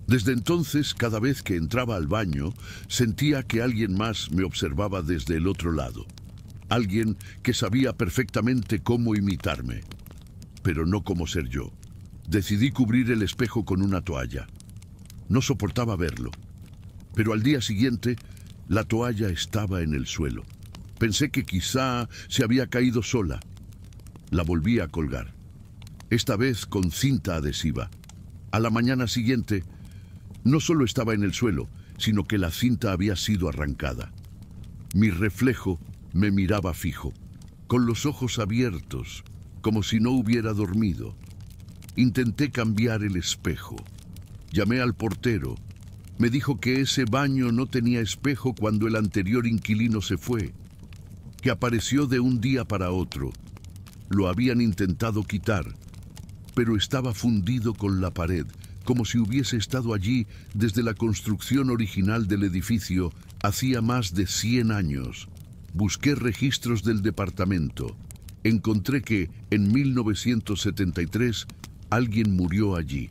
Desde entonces, cada vez que entraba al baño, sentía que alguien más me observaba desde el otro lado. Alguien que sabía perfectamente cómo imitarme, pero no cómo ser yo. Decidí cubrir el espejo con una toalla. No soportaba verlo, pero al día siguiente, la toalla estaba en el suelo. Pensé que quizá se había caído sola. La volví a colgar, esta vez con cinta adhesiva. A la mañana siguiente, no solo estaba en el suelo, sino que la cinta había sido arrancada. Mi reflejo me miraba fijo, con los ojos abiertos, como si no hubiera dormido. Intenté cambiar el espejo. Llamé al portero. Me dijo que ese baño no tenía espejo cuando el anterior inquilino se fue, que apareció de un día para otro. Lo habían intentado quitar, pero estaba fundido con la pared, como si hubiese estado allí desde la construcción original del edificio hacía más de 100 años. Busqué registros del departamento. Encontré que en 1973 alguien murió allí.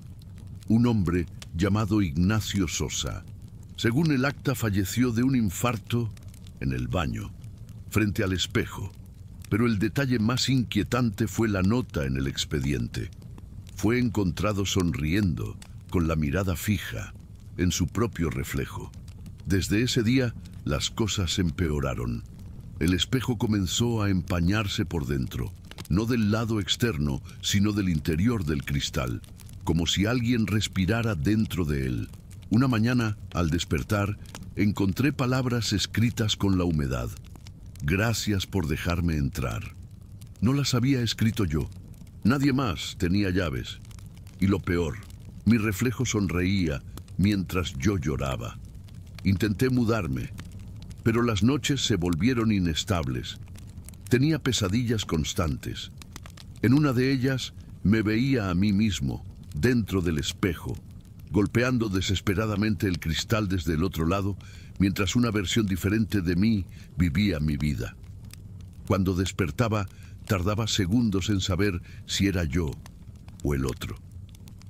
Un hombre llamado Ignacio Sosa. Según el acta, falleció de un infarto en el baño, frente al espejo. Pero el detalle más inquietante fue la nota en el expediente. Fue encontrado sonriendo, con la mirada fija, en su propio reflejo. Desde ese día, las cosas empeoraron. El espejo comenzó a empañarse por dentro. no del lado externo, sino del interior del cristal, como si alguien respirara dentro de él. Una mañana, al despertar, encontré palabras escritas con la humedad. Gracias por dejarme entrar. No las había escrito yo. Nadie más tenía llaves. Y lo peor, mi reflejo sonreía mientras yo lloraba. Intenté mudarme, pero las noches se volvieron inestables. Tenía pesadillas constantes. En una de ellas me veía a mí mismo, dentro del espejo, golpeando desesperadamente el cristal desde el otro lado, mientras una versión diferente de mí vivía mi vida. Cuando despertaba, tardaba segundos en saber si era yo o el otro.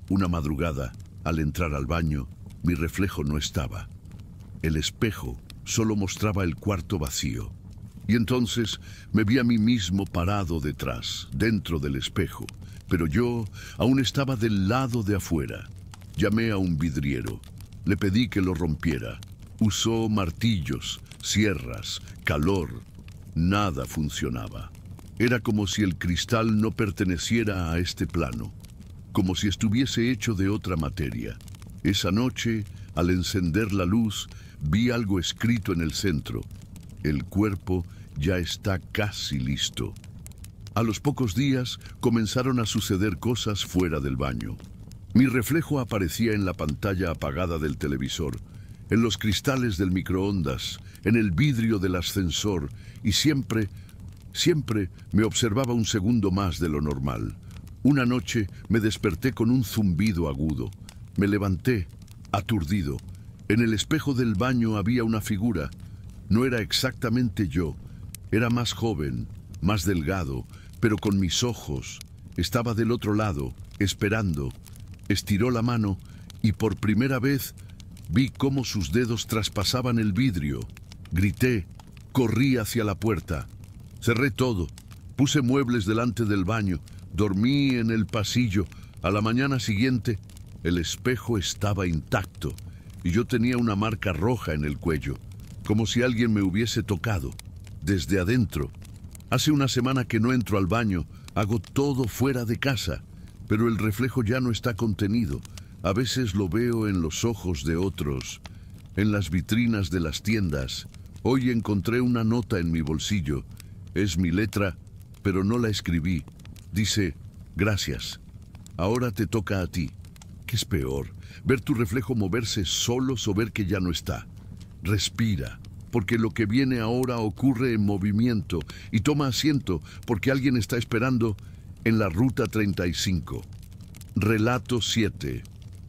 Una madrugada, al entrar al baño, mi reflejo no estaba. El espejo solo mostraba el cuarto vacío. Y entonces me vi a mí mismo parado detrás, dentro del espejo, pero yo aún estaba del lado de afuera. Llamé a un vidriero. Le pedí que lo rompiera. Usó martillos, sierras, calor. Nada funcionaba. Era como si el cristal no perteneciera a este plano, como si estuviese hecho de otra materia. Esa noche, al encender la luz, vi algo escrito en el centro. El cuerpo ya está casi listo. A los pocos días comenzaron a suceder cosas fuera del baño. Mi reflejo aparecía en la pantalla apagada del televisor, en los cristales del microondas, en el vidrio del ascensor, y siempre me observaba un segundo más de lo normal. Una noche me desperté con un zumbido agudo. Me levanté, aturdido. En el espejo del baño había una figura. No era exactamente yo. Era más joven, más delgado, pero con mis ojos. Estaba del otro lado, esperando. Estiró la mano y por primera vez vi cómo sus dedos traspasaban el vidrio. Grité, corrí hacia la puerta. Cerré todo, puse muebles delante del baño, dormí en el pasillo. A la mañana siguiente, el espejo estaba intacto y yo tenía una marca roja en el cuello, como si alguien me hubiese tocado, desde adentro. Hace una semana que no entro al baño, hago todo fuera de casa, pero el reflejo ya no está contenido. A veces lo veo en los ojos de otros, en las vitrinas de las tiendas. Hoy encontré una nota en mi bolsillo. Es mi letra, pero no la escribí. Dice, gracias. Ahora te toca a ti. ¿Qué es peor? ¿Ver tu reflejo moverse solo o ver que ya no está? Respira, porque lo que viene ahora ocurre en movimiento, y toma asiento, porque alguien está esperando en la Ruta 35. Relato 7.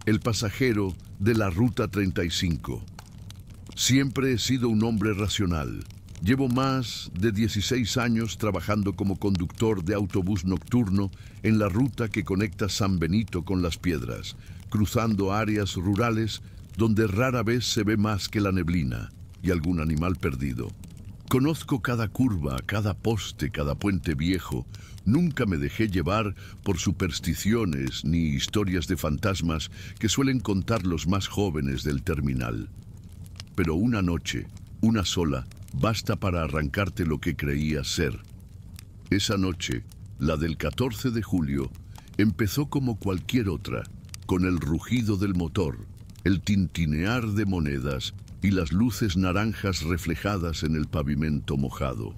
El pasajero de la Ruta 35. Siempre he sido un hombre racional. Llevo más de 16 años trabajando como conductor de autobús nocturno en la ruta que conecta San Benito con Las Piedras, cruzando áreas rurales donde rara vez se ve más que la neblina y algún animal perdido. Conozco cada curva, cada poste, cada puente viejo. Nunca me dejé llevar por supersticiones ni historias de fantasmas que suelen contar los más jóvenes del terminal. Pero una noche, una sola, basta para arrancarte lo que creías ser. Esa noche, la del 14 de julio, empezó como cualquier otra, con el rugido del motor, el tintinear de monedas y las luces naranjas reflejadas en el pavimento mojado.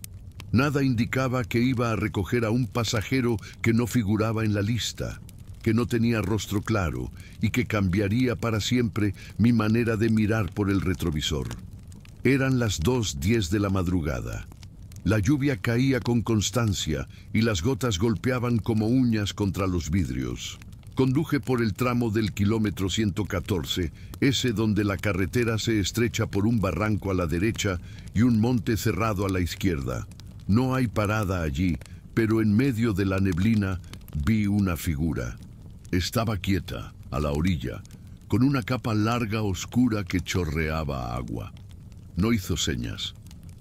Nada indicaba que iba a recoger a un pasajero que no figuraba en la lista, que no tenía rostro claro y que cambiaría para siempre mi manera de mirar por el retrovisor. Eran las 2:10 de la madrugada. La lluvia caía con constancia y las gotas golpeaban como uñas contra los vidrios. Conduje por el tramo del kilómetro 114, ese donde la carretera se estrecha por un barranco a la derecha y un monte cerrado a la izquierda. No hay parada allí, pero en medio de la neblina vi una figura. Estaba quieta, a la orilla, con una capa larga oscura que chorreaba agua. No hizo señas,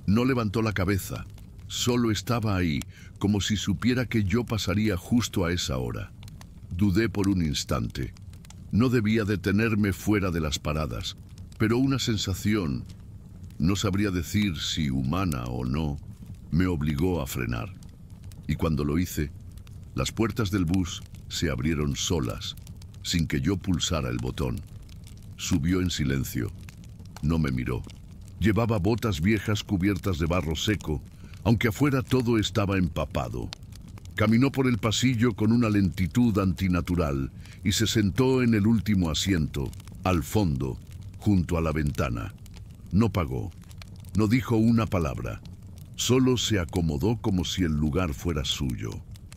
no levantó la cabeza, solo estaba ahí, como si supiera que yo pasaría justo a esa hora. Dudé por un instante. No debía detenerme fuera de las paradas, pero una sensación, no sabría decir si humana o no, me obligó a frenar. Y cuando lo hice, las puertas del bus se abrieron solas, sin que yo pulsara el botón. Subió en silencio. No me miró. Llevaba botas viejas cubiertas de barro seco, aunque afuera todo estaba empapado. Caminó por el pasillo con una lentitud antinatural y se sentó en el último asiento, al fondo, junto a la ventana. No pagó. No dijo una palabra. Solo se acomodó como si el lugar fuera suyo.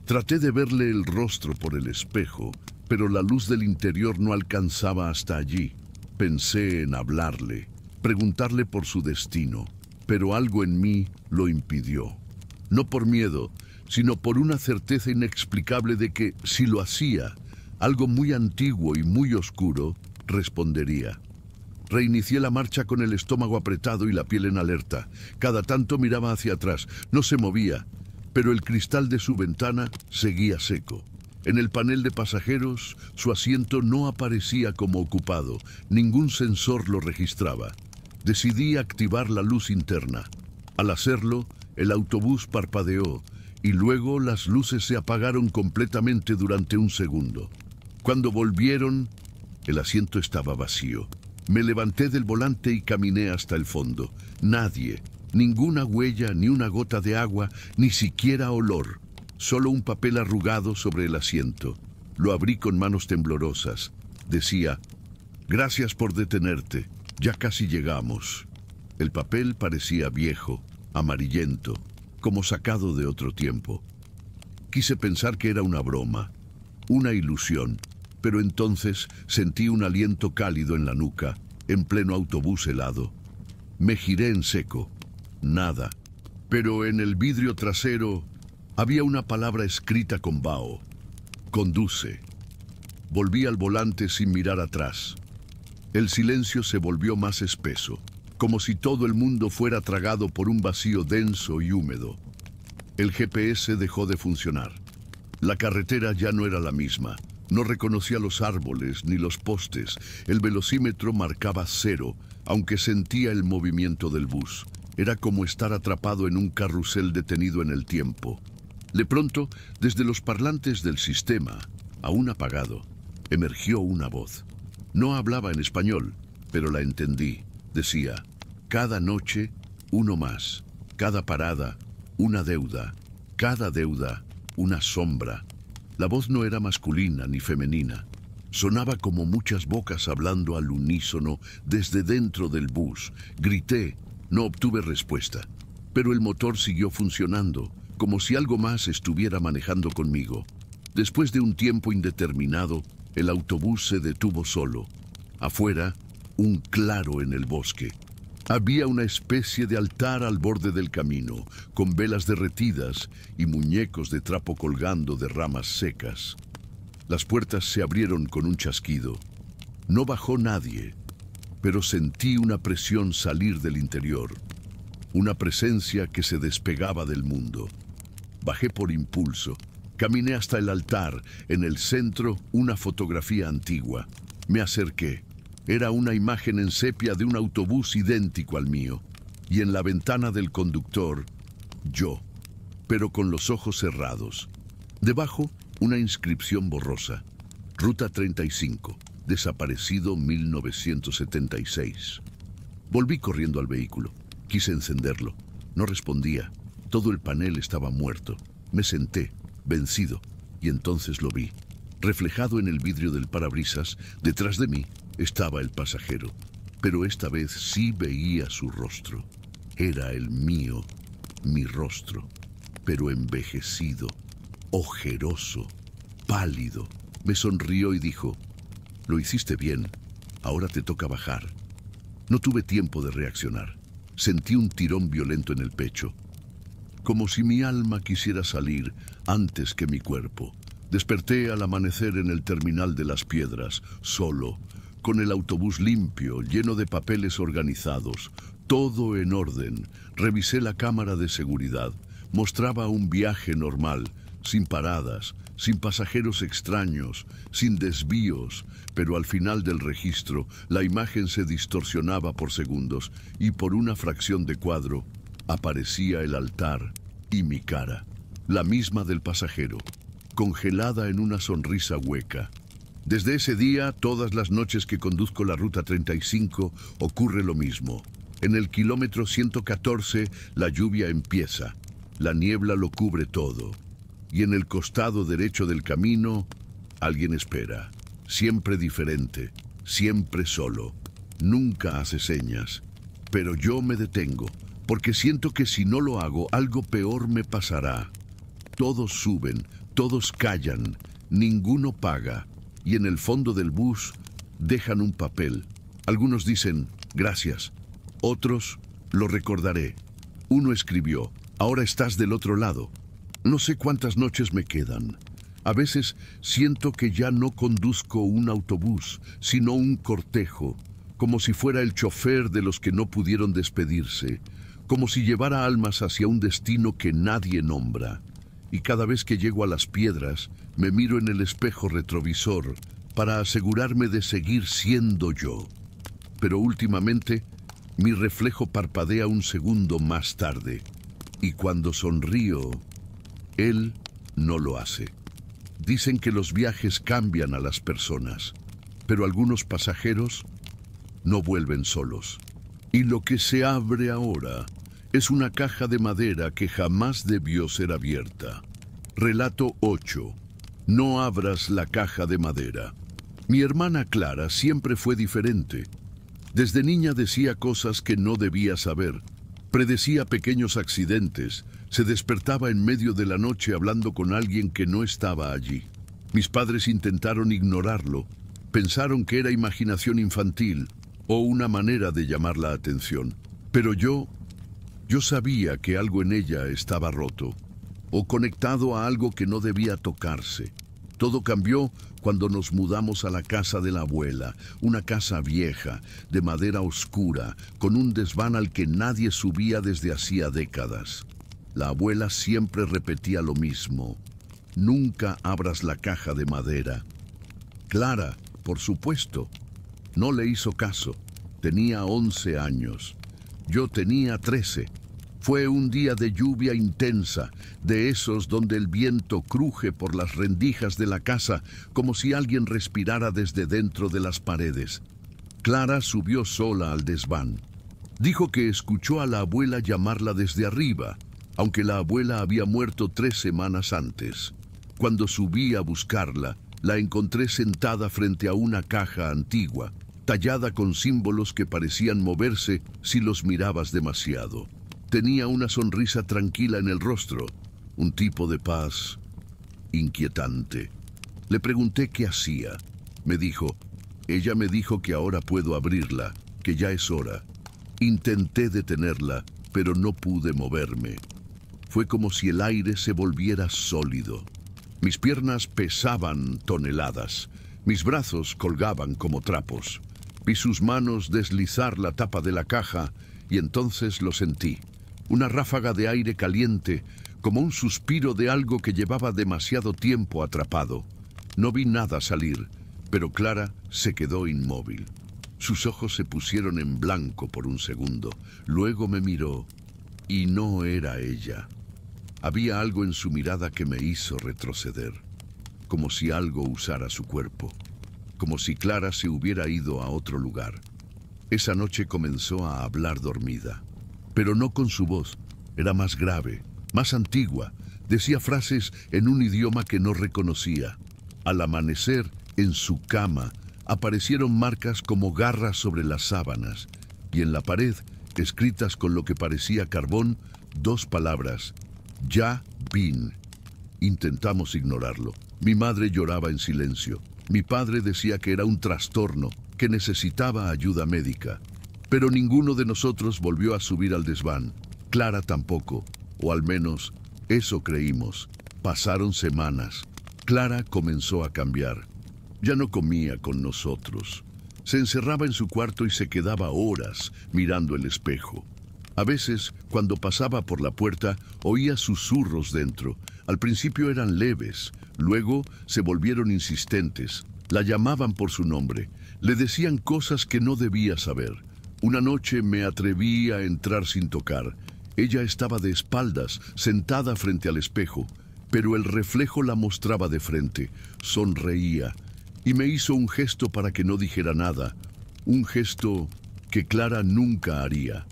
Traté de verle el rostro por el espejo, pero la luz del interior no alcanzaba hasta allí. Pensé en hablarle, preguntarle por su destino, pero algo en mí lo impidió. No por miedo, sino por una certeza inexplicable de que, si lo hacía, algo muy antiguo y muy oscuro respondería. Reinicié la marcha con el estómago apretado y la piel en alerta. Cada tanto miraba hacia atrás. No se movía, pero el cristal de su ventana seguía seco. En el panel de pasajeros, su asiento no aparecía como ocupado. Ningún sensor lo registraba. Decidí activar la luz interna. Al hacerlo, el autobús parpadeó y luego las luces se apagaron completamente durante un segundo. Cuando volvieron, el asiento estaba vacío. Me levanté del volante y caminé hasta el fondo. Nadie, ninguna huella, ni una gota de agua, ni siquiera olor. Solo un papel arrugado sobre el asiento. Lo abrí con manos temblorosas. Decía: «Gracias por detenerte. Ya casi llegamos». El papel parecía viejo, amarillento, como sacado de otro tiempo. Quise pensar que era una broma, una ilusión, pero entonces sentí un aliento cálido en la nuca, en pleno autobús helado. Me giré en seco. Nada. Pero en el vidrio trasero había una palabra escrita con vaho: «Conduce». Volví al volante sin mirar atrás. El silencio se volvió más espeso, como si todo el mundo fuera tragado por un vacío denso y húmedo. El GPS dejó de funcionar. La carretera ya no era la misma. No reconocía los árboles ni los postes. El velocímetro marcaba 0, aunque sentía el movimiento del bus. Era como estar atrapado en un carrusel detenido en el tiempo. De pronto, desde los parlantes del sistema, aún apagado, emergió una voz. No hablaba en español, pero la entendí. Decía: «Cada noche, uno más. Cada parada, una deuda. Cada deuda, una sombra». La voz no era masculina ni femenina. Sonaba como muchas bocas hablando al unísono desde dentro del bus. Grité. No obtuve respuesta. Pero el motor siguió funcionando, como si algo más estuviera manejando conmigo. Después de un tiempo indeterminado, el autobús se detuvo solo. Afuera, un claro en el bosque. Había una especie de altar al borde del camino, con velas derretidas y muñecos de trapo colgando de ramas secas. Las puertas se abrieron con un chasquido. No bajó nadie, pero sentí una presión salir del interior, una presencia que se despegaba del mundo. Bajé por impulso. Caminé hasta el altar, en el centro una fotografía antigua. Me acerqué. Era una imagen en sepia de un autobús idéntico al mío, y en la ventana del conductor, yo, pero con los ojos cerrados. Debajo, una inscripción borrosa: Ruta 35, desaparecido 1976. Volví corriendo al vehículo. Quise encenderlo. No respondía. Todo el panel estaba muerto. Me senté, vencido, y entonces lo vi. Reflejado en el vidrio del parabrisas, detrás de mí, estaba el pasajero, pero esta vez sí veía su rostro. Era el mío, mi rostro, pero envejecido, ojeroso, pálido. Me sonrió y dijo: «Lo hiciste bien, ahora te toca bajar». No tuve tiempo de reaccionar. Sentí un tirón violento en el pecho, como si mi alma quisiera salir antes que mi cuerpo. Desperté al amanecer en el terminal de Las Piedras, solo, con el autobús limpio, lleno de papeles organizados, todo en orden. Revisé la cámara de seguridad. Mostraba un viaje normal, sin paradas, sin pasajeros extraños, sin desvíos, pero al final del registro la imagen se distorsionaba por segundos y por una fracción de cuadro aparecía el altar y mi cara. la misma del pasajero, congelada en una sonrisa hueca. Desde ese día, todas las noches que conduzco la Ruta 35, ocurre lo mismo. En el kilómetro 114, la lluvia empieza. La niebla lo cubre todo. Y en el costado derecho del camino, alguien espera. Siempre diferente, siempre solo. Nunca hace señas. Pero yo me detengo, porque siento que si no lo hago, algo peor me pasará. Todos suben, todos callan, ninguno paga. Y en el fondo del bus dejan un papel. Algunos dicen, gracias. Otros, lo recordaré. Uno escribió, ahora estás del otro lado. No sé cuántas noches me quedan. A veces siento que ya no conduzco un autobús, sino un cortejo, como si fuera el chofer de los que no pudieron despedirse, como si llevara almas hacia un destino que nadie nombra. Y cada vez que llego a las piedras, me miro en el espejo retrovisor para asegurarme de seguir siendo yo. Pero últimamente, mi reflejo parpadea un segundo más tarde, y cuando sonrío, él no lo hace. Dicen que los viajes cambian a las personas, pero algunos pasajeros no vuelven solos. Y lo que se abre ahora es una caja de madera que jamás debió ser abierta. Relato 8. No abras la caja de madera. Mi hermana Clara siempre fue diferente. Desde niña decía cosas que no debía saber. Predecía pequeños accidentes. Se despertaba en medio de la noche hablando con alguien que no estaba allí. Mis padres intentaron ignorarlo. Pensaron que era imaginación infantil o una manera de llamar la atención. Pero yo sabía que algo en ella estaba roto o conectado a algo que no debía tocarse. Todo cambió cuando nos mudamos a la casa de la abuela, una casa vieja, de madera oscura, con un desván al que nadie subía desde hacía décadas. La abuela siempre repetía lo mismo. Nunca abras la caja de madera. Clara, por supuesto, no le hizo caso. Tenía 11 años. Yo tenía 13. Fue un día de lluvia intensa, de esos donde el viento cruje por las rendijas de la casa como si alguien respirara desde dentro de las paredes. Clara subió sola al desván. Dijo que escuchó a la abuela llamarla desde arriba, aunque la abuela había muerto 3 semanas antes. Cuando subí a buscarla, la encontré sentada frente a una caja antigua, tallada con símbolos que parecían moverse si los mirabas demasiado. Tenía una sonrisa tranquila en el rostro, un tipo de paz inquietante. Le pregunté qué hacía. Me dijo, ella me dijo que ahora puedo abrirla, que ya es hora. Intenté detenerla, pero no pude moverme. Fue como si el aire se volviera sólido. Mis piernas pesaban toneladas. Mis brazos colgaban como trapos. Vi sus manos deslizar la tapa de la caja y entonces lo sentí. Una ráfaga de aire caliente, como un suspiro de algo que llevaba demasiado tiempo atrapado. No vi nada salir, pero Clara se quedó inmóvil. Sus ojos se pusieron en blanco por un segundo. Luego me miró, y no era ella. Había algo en su mirada que me hizo retroceder, como si algo usara su cuerpo, como si Clara se hubiera ido a otro lugar. Esa noche comenzó a hablar dormida, pero no con su voz. Era más grave, más antigua. Decía frases en un idioma que no reconocía. Al amanecer, en su cama, aparecieron marcas como garras sobre las sábanas, y en la pared, escritas con lo que parecía carbón, 2 palabras: Ya Bin. Intentamos ignorarlo. Mi madre lloraba en silencio. Mi padre decía que era un trastorno, que necesitaba ayuda médica. Pero ninguno de nosotros volvió a subir al desván. Clara tampoco, o al menos eso creímos. Pasaron semanas. Clara comenzó a cambiar. Ya no comía con nosotros. Se encerraba en su cuarto y se quedaba horas mirando el espejo. A veces, cuando pasaba por la puerta, oía susurros dentro. Al principio eran leves, luego se volvieron insistentes. La llamaban por su nombre. Le decían cosas que no debía saber. Una noche me atreví a entrar sin tocar. Ella estaba de espaldas, sentada frente al espejo, pero el reflejo la mostraba de frente, sonreía, y me hizo un gesto para que no dijera nada, un gesto que Clara nunca haría.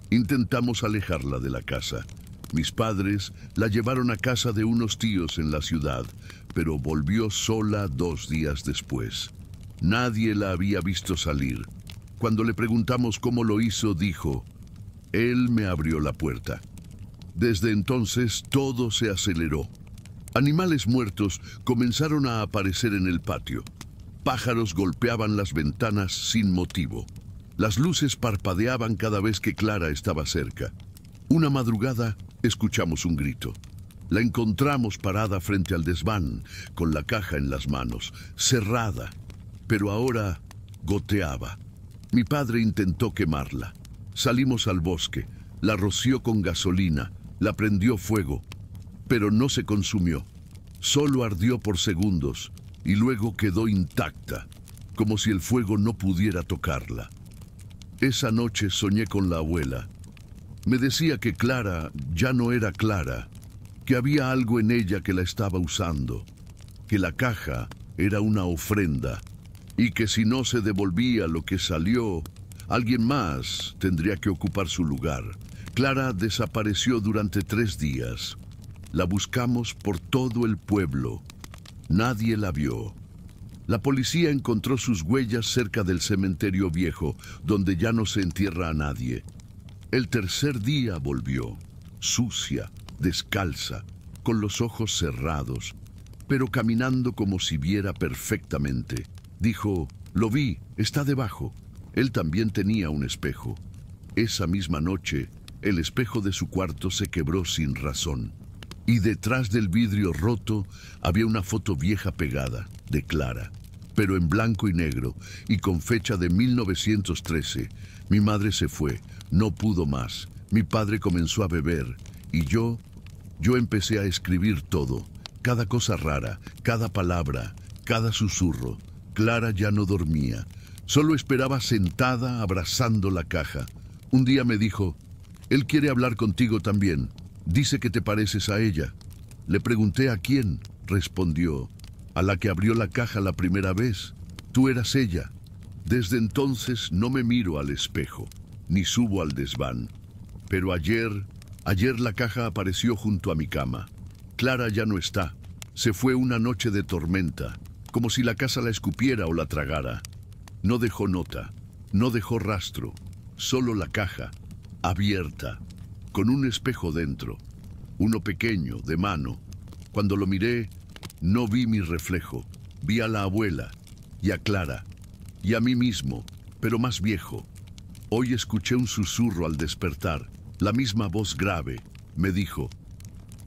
Intentamos alejarla de la casa. Mis padres la llevaron a casa de unos tíos en la ciudad, pero volvió sola 2 días después. Nadie la había visto salir. Cuando le preguntamos cómo lo hizo, dijo: «Él me abrió la puerta». Desde entonces todo se aceleró. Animales muertos comenzaron a aparecer en el patio. Pájaros golpeaban las ventanas sin motivo. Las luces parpadeaban cada vez que Clara estaba cerca. Una madrugada escuchamos un grito. La encontramos parada frente al desván, con la caja en las manos, cerrada, pero ahora goteaba. Mi padre intentó quemarla. Salimos al bosque, la roció con gasolina, la prendió fuego, pero no se consumió. Solo ardió por segundos y luego quedó intacta, como si el fuego no pudiera tocarla. Esa noche soñé con la abuela. Me decía que Clara ya no era Clara, que había algo en ella que la estaba usando, que la caja era una ofrenda y que si no se devolvía lo que salió, alguien más tendría que ocupar su lugar. Clara desapareció durante 3 días. La buscamos por todo el pueblo. Nadie la vio. La policía encontró sus huellas cerca del cementerio viejo, donde ya no se entierra a nadie. El tercer día volvió, sucia, descalza, con los ojos cerrados, pero caminando como si viera perfectamente. Dijo: «Lo vi, está debajo». Él también tenía un espejo. Esa misma noche, el espejo de su cuarto se quebró sin razón. Y detrás del vidrio roto había una foto vieja pegada, de Clara, pero en blanco y negro, y con fecha de 1913. Mi madre se fue, no pudo más. Mi padre comenzó a beber, y yo empecé a escribir todo, cada cosa rara, cada palabra, cada susurro. Clara ya no dormía, solo esperaba sentada abrazando la caja. Un día me dijo: «Él quiere hablar contigo también. Dice que te pareces a ella». Le pregunté a quién. Respondió: «A la que abrió la caja la primera vez. Tú eras ella». Desde entonces no me miro al espejo, ni subo al desván. Pero ayer la caja apareció junto a mi cama. Clara ya no está. Se fue una noche de tormenta, como si la casa la escupiera o la tragara. No dejó nota, no dejó rastro, solo la caja, abierta, con un espejo dentro, uno pequeño, de mano. Cuando lo miré, no vi mi reflejo, vi a la abuela, y a Clara, y a mí mismo, pero más viejo. Hoy escuché un susurro al despertar, la misma voz grave. Me dijo: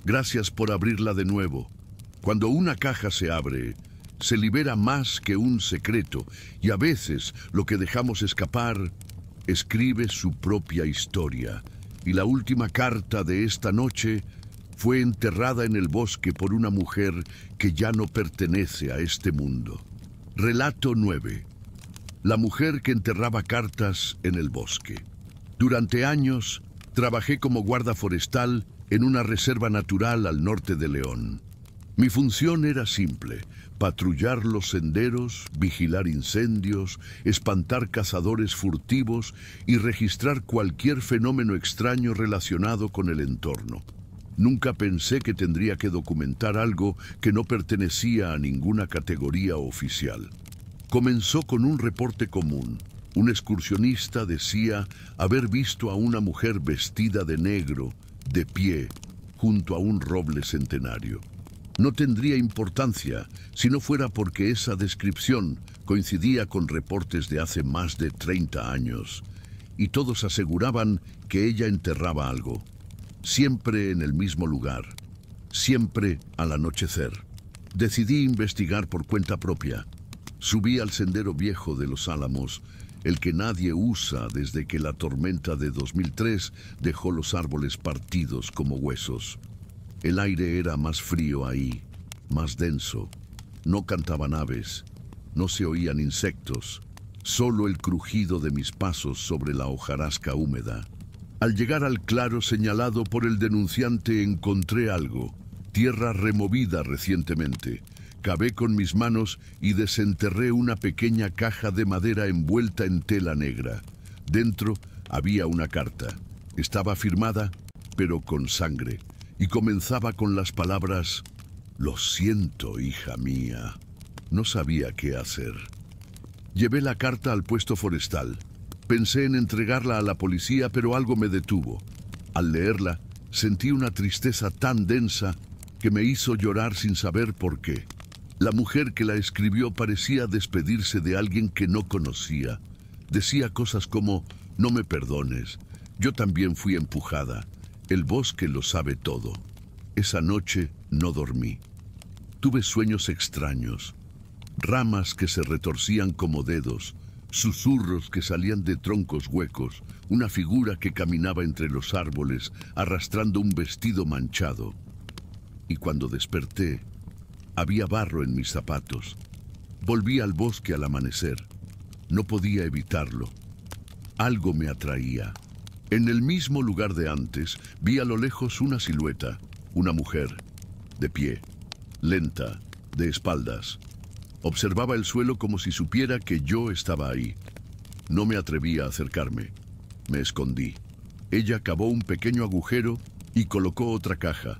«Gracias por abrirla de nuevo». Cuando una caja se abre, se libera más que un secreto, y a veces lo que dejamos escapar escribe su propia historia. Y la última carta de esta noche fue enterrada en el bosque por una mujer que ya no pertenece a este mundo. Relato 9. La mujer que enterraba cartas en el bosque. Durante años trabajé como guarda forestal en una reserva natural al norte de León. Mi función era simple: patrullar los senderos, vigilar incendios, espantar cazadores furtivos y registrar cualquier fenómeno extraño relacionado con el entorno. Nunca pensé que tendría que documentar algo que no pertenecía a ninguna categoría oficial. Comenzó con un reporte común. Un excursionista decía haber visto a una mujer vestida de negro, de pie, junto a un roble centenario. No tendría importancia si no fuera porque esa descripción coincidía con reportes de hace más de 30 años, y todos aseguraban que ella enterraba algo, siempre en el mismo lugar, siempre al anochecer. Decidí investigar por cuenta propia. Subí al sendero viejo de los Álamos, el que nadie usa desde que la tormenta de 2003 dejó los árboles partidos como huesos. El aire era más frío ahí, más denso. No cantaban aves, no se oían insectos, solo el crujido de mis pasos sobre la hojarasca húmeda. Al llegar al claro señalado por el denunciante encontré algo, tierra removida recientemente. Cavé con mis manos y desenterré una pequeña caja de madera envuelta en tela negra. Dentro había una carta. Estaba firmada, pero con sangre, y comenzaba con las palabras: «Lo siento, hija mía». No sabía qué hacer. Llevé la carta al puesto forestal. Pensé en entregarla a la policía, pero algo me detuvo. Al leerla, sentí una tristeza tan densa que me hizo llorar sin saber por qué. La mujer que la escribió parecía despedirse de alguien que no conocía. Decía cosas como: «No me perdones, yo también fui empujada. El bosque lo sabe todo». Esa noche no dormí. Tuve sueños extraños. Ramas que se retorcían como dedos, susurros que salían de troncos huecos, una figura que caminaba entre los árboles arrastrando un vestido manchado. Y cuando desperté, había barro en mis zapatos. Volví al bosque al amanecer. No podía evitarlo. Algo me atraía. En el mismo lugar de antes, vi a lo lejos una silueta, una mujer, de pie, lenta, de espaldas. Observaba el suelo como si supiera que yo estaba ahí. No me atreví a acercarme. Me escondí. Ella cavó un pequeño agujero y colocó otra caja.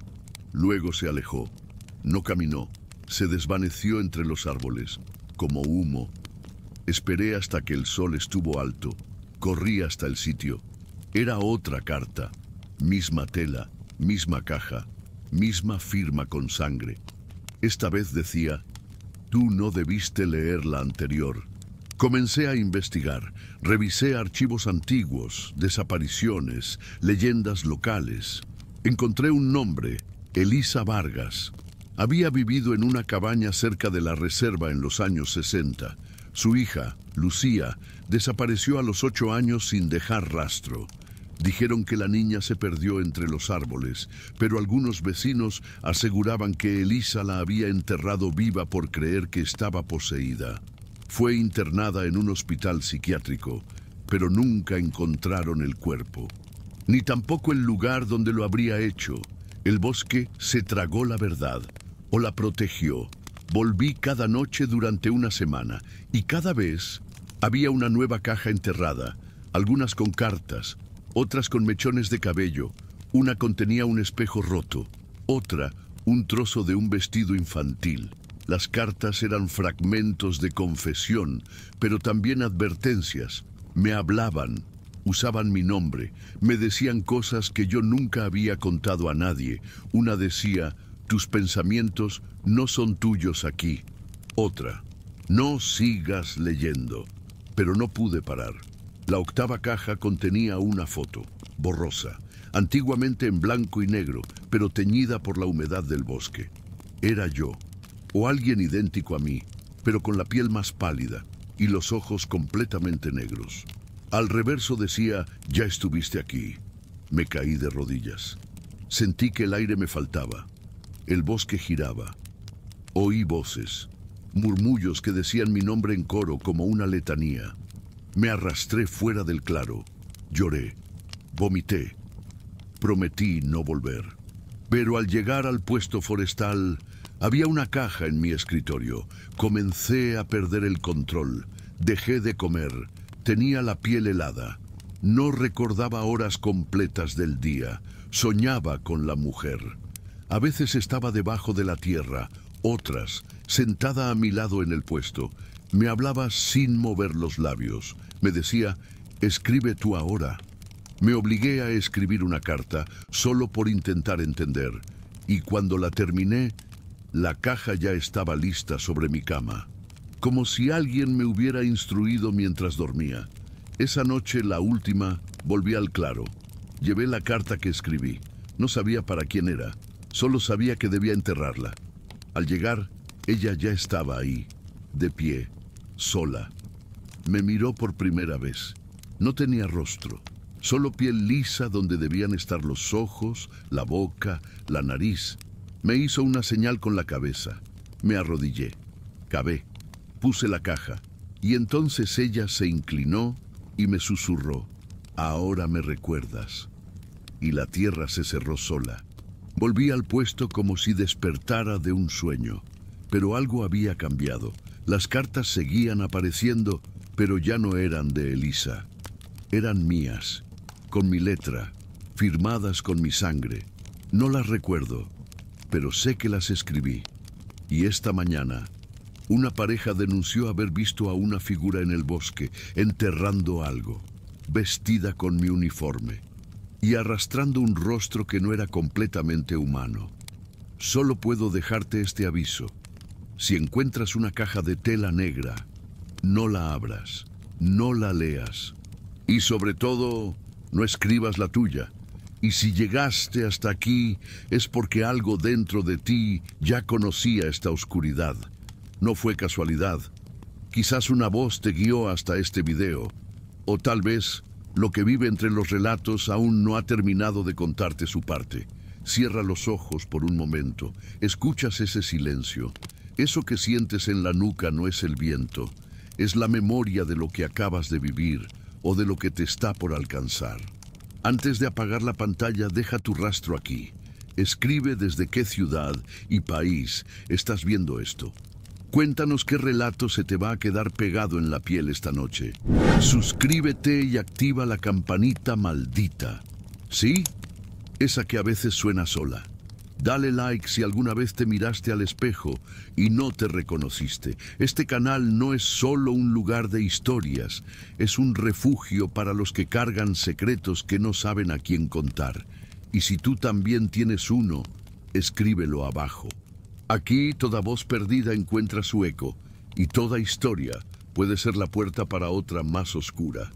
Luego se alejó. No caminó. Se desvaneció entre los árboles, como humo. Esperé hasta que el sol estuvo alto. Corrí hasta el sitio. Era otra carta. Misma tela, misma caja, misma firma con sangre. Esta vez decía: «Tú no debiste leer la anterior». Comencé a investigar. Revisé archivos antiguos, desapariciones, leyendas locales. Encontré un nombre: Elisa Vargas. Había vivido en una cabaña cerca de la reserva en los años 60. Su hija, Lucía, desapareció a los 8 años sin dejar rastro. Dijeron que la niña se perdió entre los árboles, pero algunos vecinos aseguraban que Elisa la había enterrado viva por creer que estaba poseída. Fue internada en un hospital psiquiátrico, pero nunca encontraron el cuerpo, ni tampoco el lugar donde lo habría hecho. El bosque se tragó la verdad, o la protegió. Volví cada noche durante una semana, y cada vez había una nueva caja enterrada, algunas con cartas, otras con mechones de cabello. Una contenía un espejo roto, otra un trozo de un vestido infantil. Las cartas eran fragmentos de confesión, pero también advertencias. Me hablaban, usaban mi nombre, me decían cosas que yo nunca había contado a nadie. Una decía: «Tus pensamientos no son tuyos aquí». Otra: «No sigas leyendo». Pero no pude parar. La octava caja contenía una foto, borrosa, antiguamente en blanco y negro, pero teñida por la humedad del bosque. Era yo, o alguien idéntico a mí, pero con la piel más pálida y los ojos completamente negros. Al reverso decía: «Ya estuviste aquí». Me caí de rodillas. Sentí que el aire me faltaba. El bosque giraba. Oí voces, murmullos que decían mi nombre en coro como una letanía. Me arrastré fuera del claro. Lloré. Vomité. Prometí no volver. Pero al llegar al puesto forestal, había una caja en mi escritorio. Comencé a perder el control. Dejé de comer. Tenía la piel helada. No recordaba horas completas del día. Soñaba con la mujer. A veces estaba debajo de la tierra, otras, sentada a mi lado en el puesto. Me hablaba sin mover los labios. Me decía: «Escribe tú ahora». Me obligué a escribir una carta solo por intentar entender. Y cuando la terminé, la caja ya estaba lista sobre mi cama. Como si alguien me hubiera instruido mientras dormía. Esa noche, la última, volví al claro. Llevé la carta que escribí. No sabía para quién era. Solo sabía que debía enterrarla. Al llegar, ella ya estaba ahí, de pie, sola. Me miró por primera vez. No tenía rostro, solo piel lisa donde debían estar los ojos, la boca, la nariz. Me hizo una señal con la cabeza. Me arrodillé, cavé, puse la caja, y entonces ella se inclinó y me susurró: «Ahora me recuerdas». y la tierra se cerró sola. Volví al puesto como si despertara de un sueño, pero algo había cambiado. Las cartas seguían apareciendo, pero ya no eran de Elisa. Eran mías, con mi letra, firmadas con mi sangre. No las recuerdo, pero sé que las escribí. Y esta mañana, una pareja denunció haber visto a una figura en el bosque, enterrando algo, vestida con mi uniforme, y arrastrando un rostro que no era completamente humano. Solo puedo dejarte este aviso. Si encuentras una caja de tela negra, no la abras, no la leas. Y sobre todo, no escribas la tuya. Y si llegaste hasta aquí, es porque algo dentro de ti ya conocía esta oscuridad. No fue casualidad. Quizás una voz te guió hasta este video. O tal vez lo que vive entre los relatos aún no ha terminado de contarte su parte. Cierra los ojos por un momento. Escuchas ese silencio. Eso que sientes en la nuca no es el viento. Es la memoria de lo que acabas de vivir o de lo que te está por alcanzar. Antes de apagar la pantalla, deja tu rastro aquí. Escribe desde qué ciudad y país estás viendo esto. Cuéntanos qué relato se te va a quedar pegado en la piel esta noche. Suscríbete y activa la campanita maldita. ¿Sí? Esa que a veces suena sola. Dale like si alguna vez te miraste al espejo y no te reconociste. Este canal no es solo un lugar de historias, es un refugio para los que cargan secretos que no saben a quién contar. Y si tú también tienes uno, escríbelo abajo. Aquí toda voz perdida encuentra su eco, y toda historia puede ser la puerta para otra más oscura.